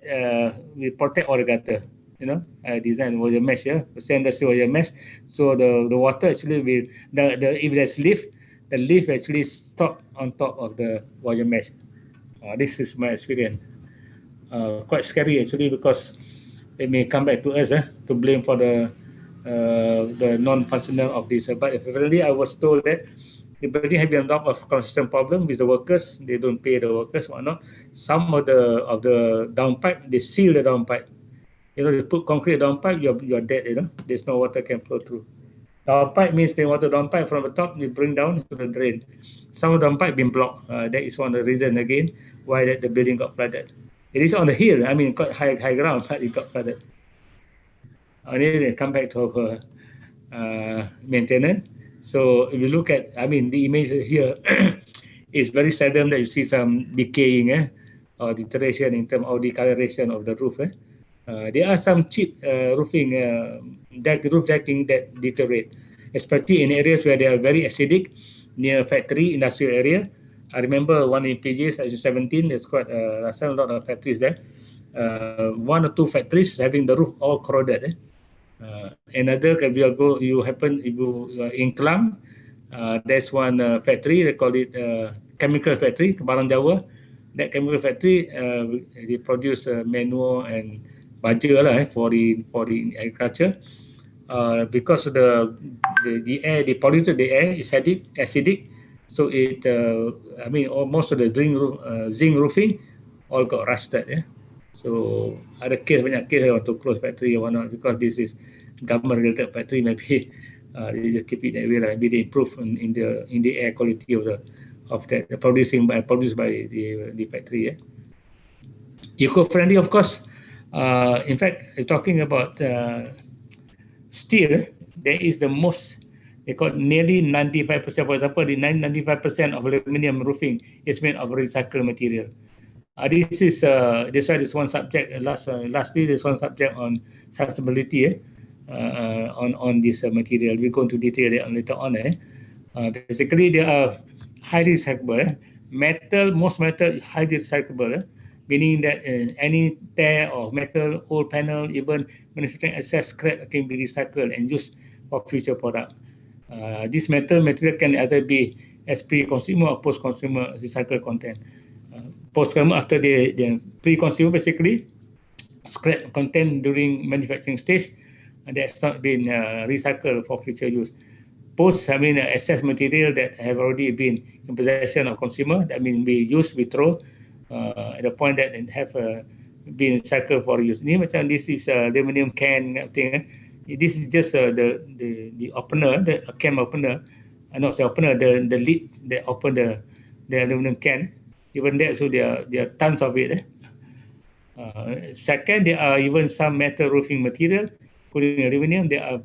will protect all the gutter. I designed wire mesh, stainless steel wire mesh. So the water actually will, if there's leaf, the leaf actually stop on top of the wire mesh. This is my experience. Quite scary actually, because they may come back to us to blame for the non-functional of this. But apparently, I was told that the building had been a lot of consistent problem with the workers. They don't pay the workers, whatnot. Some of the downpipe, they seal the downpipe. They put concrete downpipe, you're dead. There's no water can flow through. Downpipe means the water downpipe from the top, you bring down into the drain. Some of the downpipe been blocked. That is one of the reasons again why the building got flooded. It is on the hill, quite high ground, but it got flooded. And then they come back to our maintenance. So if you look at, the image here, it's very seldom that you see some decaying or deterioration in terms of discoloration of the roof. There are some cheap roofing, roof decking that deteriorate, especially in areas where they are very acidic, near factory, industrial area. I remember one in PJ, section 17, there's quite a lot of factories there. One or two factories having the roof all corroded. Another, if you in Kelang, there's one factory, they call it chemical factory, Barang Jawa. That chemical factory, they produce manure and baja for the agriculture. Because the air, they polluted the air, is acidic, so it, most of the zinc roofing all got rusted. So ada banyak case want to close factory or whatnot, because this is government related factory. Maybe they just keep it that way. Maybe they improve in the air quality of that produced by the factory. Eco-friendly, of course. In fact, talking about steel, there is the most, they call nearly 95%. For example, the 95% of aluminum roofing is made of recycled material. This why this one subject lastly, this one subject on sustainability on this material. We go into detail later on. Basically, they are highly recyclable. Most metal highly recyclable, meaning that any tear of metal, old panel, even manufacturing excess scrap can be recycled and used for future product. This material can either be as pre-consumer or post-consumer recycled content. Post-consumer, after the pre-consumer, basically scrap content during manufacturing stage, and that's not been recycled for future use. Excess material that have already been in possession of consumer, we throw at the point that have been recycled for use. This is aluminum can thing. This is just the opener, the can opener, not the opener, the lid that open the aluminum can. Even that, so there are tons of it. Second, there are even some metal roofing material, including aluminum. They are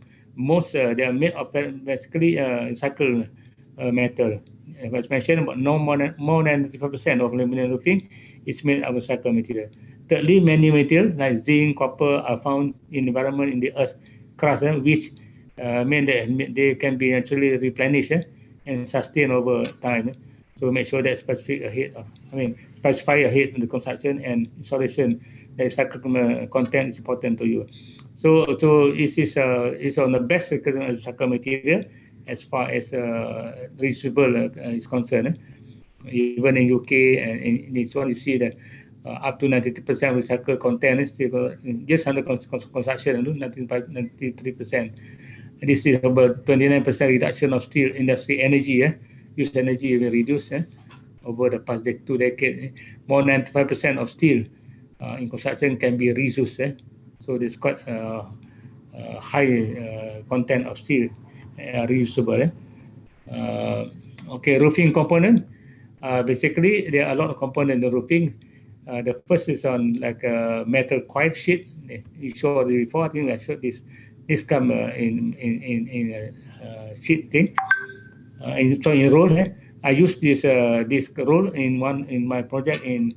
made of basically recycled metal. As mentioned, about more than 95% of aluminum roofing is made of recycled material. Thirdly, many materials like zinc, copper are found in the environment in the earth crust, which mean that they can be actually replenished and sustained over time. So make sure that specific specify ahead in the construction and installation that recyclable content is important to you. So it is on the best recycled material as far as reusable is concerned. Even in UK and in this one, you see that up to 92% recycled content is still just under construction, 93%. This is about 29% reduction of steel industry energy. Used energy will reduce over the past 2 decades. More than 95% of steel in construction can be reused. So there's quite high content of steel reusable. Okay, roofing component. Basically, there are a lot of components in the roofing. The first is on like a metal coil sheet. You showed it before. I think I showed this. This come in a sheet thing. In roll. I use this roll in my project in.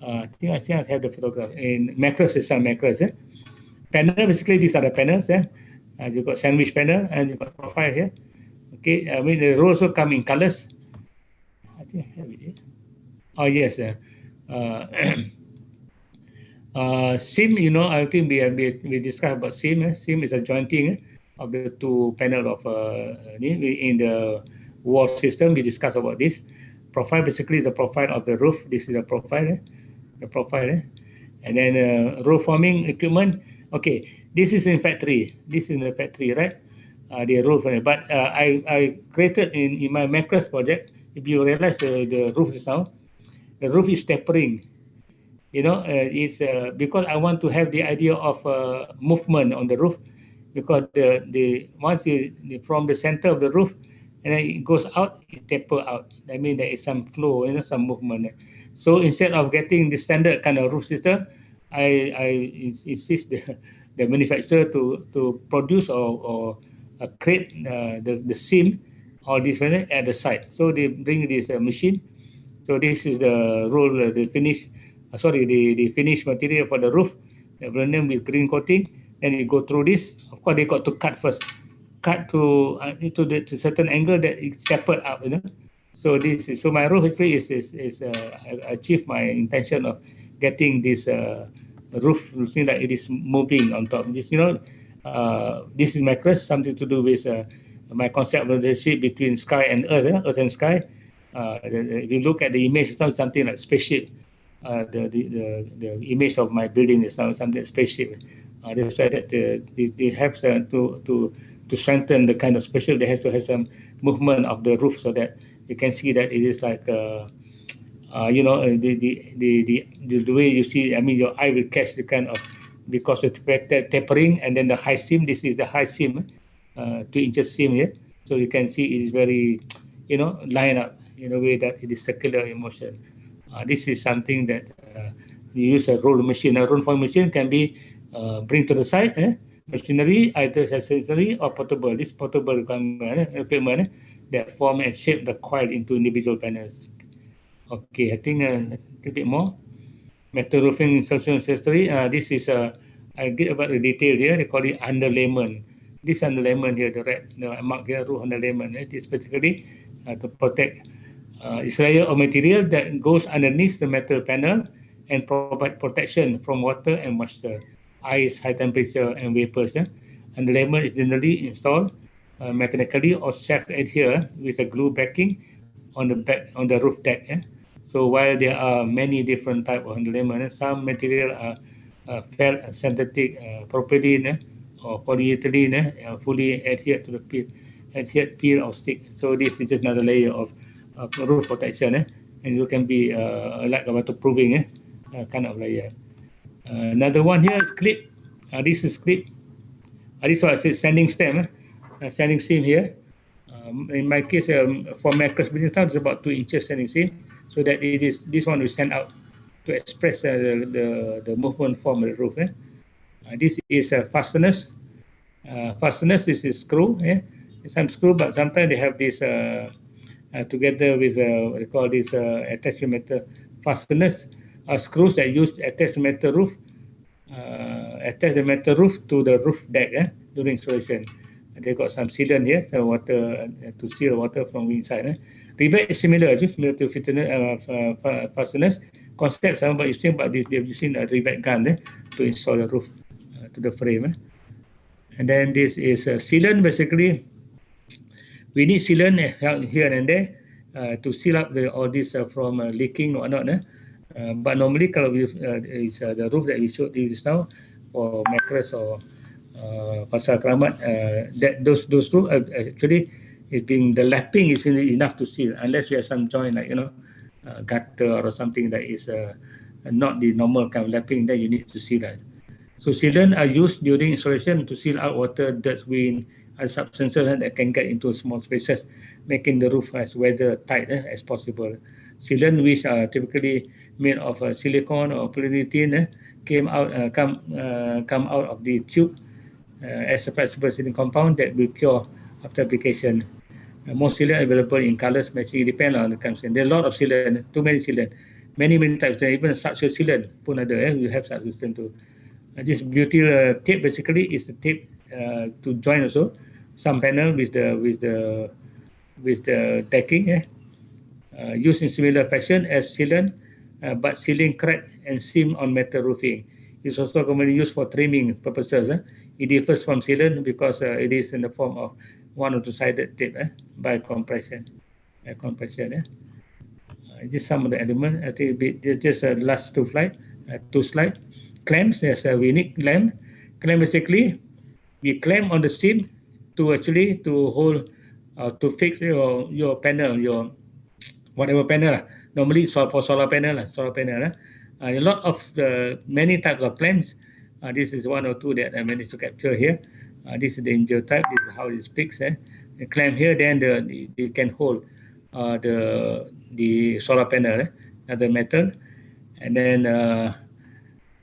I think I have the photograph in macros. Some macros. Panel. Basically, these are the panels. You got sandwich panel and you got profile here. Okay, I mean the rolls also come in colors. I think I have it. Oh yes. Seam, I think we discussed about seam. Seam is a jointing of the two panel of in the wall system. We discussed about this. Profile basically is the profile of the roof. This is the profile. The profile. And then roof forming equipment. Okay, this is in factory. This is in the factory, right? The roof. But I created in my macros project. If you realize the roof is now, the roof is tapering. It's because I want to have the idea of movement on the roof, because the once from the center of the roof and then it goes out, it taper out. That means there is some flow, some movement. So instead of getting the standard kind of roof system, I insist the manufacturer to produce or create the seam or this at the side. So they bring this machine. So this is the roll, the finish. The finished material for the roof. They blend them with green coating. Then you go through this. Of course, they got to cut first. Cut to certain angle that it's tapered up. So so my roof actually is achieve my intention of getting this roof looking like it is moving on top. This is my crest, something to do with my concept of relationship between sky and earth, earth and sky. If you look at the image, it's not something like spaceship. The image of my building is not something like spaceship. They said that they have to strengthen the kind of spaceship. They has to have some movement of the roof so that you can see that it is like the way you see. I mean, your eye will catch the kind of, because of the tapering and then the high seam. This is the high seam, 2-inch seam here. So you can see it is very, line up in a way that it is circular in motion. This is something that you use a roll machine. A roll form machine can be bring to the side, machinery, either stationary or portable. This portable equipment that form and shape the coil into individual panels. Okay, I think a little bit more. Metal roofing insulation history. This is I get about the detail here. They call it underlayment. This underlayment here, the red mark here, roof underlayment. It is basically to protect. It's a layer of material that goes underneath the metal panel and provide protection from water and moisture, ice, high temperature, and vapors. Underlayment is generally installed mechanically or self-adhere with a glue backing on the roof deck. So while there are many different type of underlayment, some material are felt synthetic propylene or polyethylene fully adhered to the peel or stick. So this is just another layer of roof protection, and it can be like waterproofing kind of layer. Another one here is clip. This is clip. This one I said standing stem, standing seam here. In my case, for macros business now, it's about 2 inches standing seam, so that it is this one will stand out to express the movement form of the roof. This is fasteners. Fasteners. This is screw. Some screw, but sometimes they have this together with what they call this attached metal fasteners. Screws that use attached metal roof. Attach the metal roof to the roof deck during installation. They got some sealant here, so water to seal water from inside. Rivet is similar to fasteners. Concept sama, but they're using a rivet gun to install the roof to the frame. And then this is sealant. Basically, we need sealant here and there to seal up all this from leaking or whatnot. But normally, kalau is the roof that we showed you just now, or mattress or pasal keramat, that those roof actually is being, the lapping is enough to seal, unless you have some joint like gutter or something that is not the normal kind of lapping, then you need to seal that. So sealant are used during installation to seal out water, dirt, wind, and substances that can get into small spaces, making the roof as weather tight as possible. Sealant, which are typically made of silicone or polyurethane, come out of the tube as a flexible sealing compound that will cure after application. Most sealant available in colors matching, depend on the kind of sealant. There are a lot of sealant, too many sealant, many types. Even structural sealant pun ada, we have such system too. This butyl tape basically is the tape to join also some panel with the decking, used in similar fashion as sealant, but sealing crack and seam on metal roofing. It's also commonly used for trimming purposes. It differs from sealant because it is in the form of one or two-sided tape by compression. Just some of the elements. I think just last two slides. Clamps, yes, we need clamp. Clamp basically, we clamp on the seam to hold, to fix your panel, your whatever panel. Normally for solar panel. A lot of many types of clamps. This is one or two that I managed to capture here. This is the angel type. This is how it speaks. The clamp here, then they can hold the solar panel, the metal, and then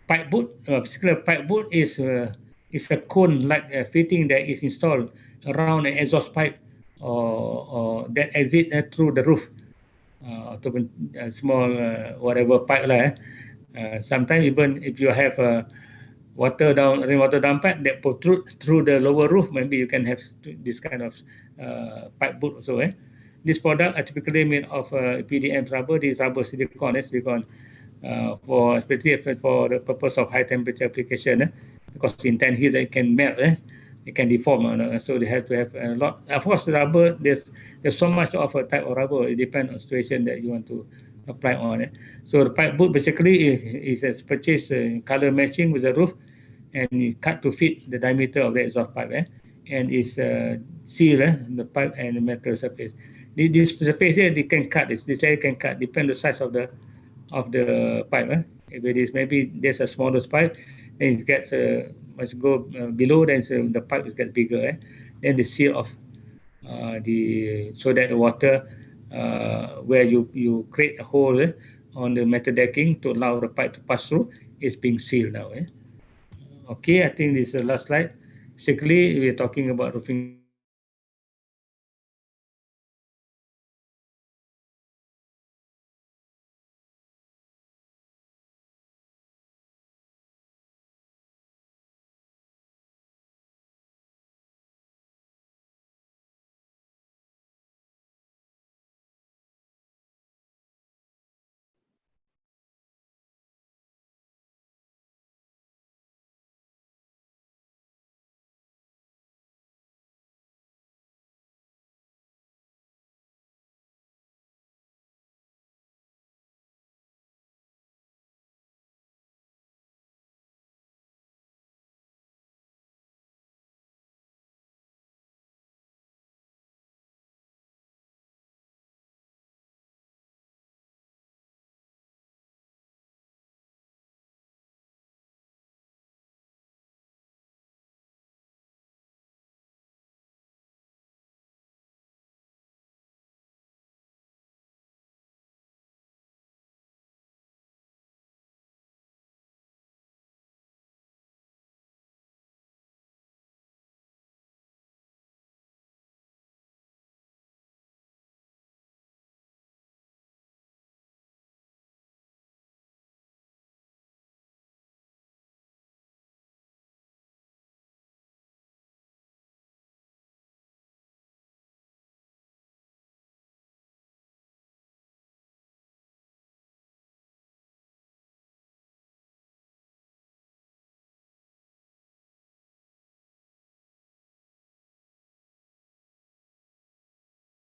pipe boot. Particular pipe boot is a cone-like fitting that is installed around an exhaust pipe or that exit through the roof, ataupun small whatever pipe lah. Sometimes even if you have rainwater down pipe that protrude through the lower roof, maybe you can have this kind of pipe boot also. This product are typically made of PDM rubber. This rubber silicone, for especially for the purpose of high temperature application, because in 10 heat it can melt, it can deform. So they have to have a lot. Of course, rubber, there's so much of a type of rubber. It depends on the situation that you want to apply on. So the pipe boot basically is purchased color matching with the roof, and cut to fit the diameter of the exhaust pipe, and is seal the pipe and the metal surface. This surface here, they can cut. This area can cut, depend the size of the pipe. If it is, maybe there's a smaller pipe, then it gets must go below, then the pipe gets bigger. Then the seal of so that the water where you create a hole on the metal decking to allow the pipe to pass through is being sealed now. Okay, I think this is the last slide. Basically, we're talking about roofing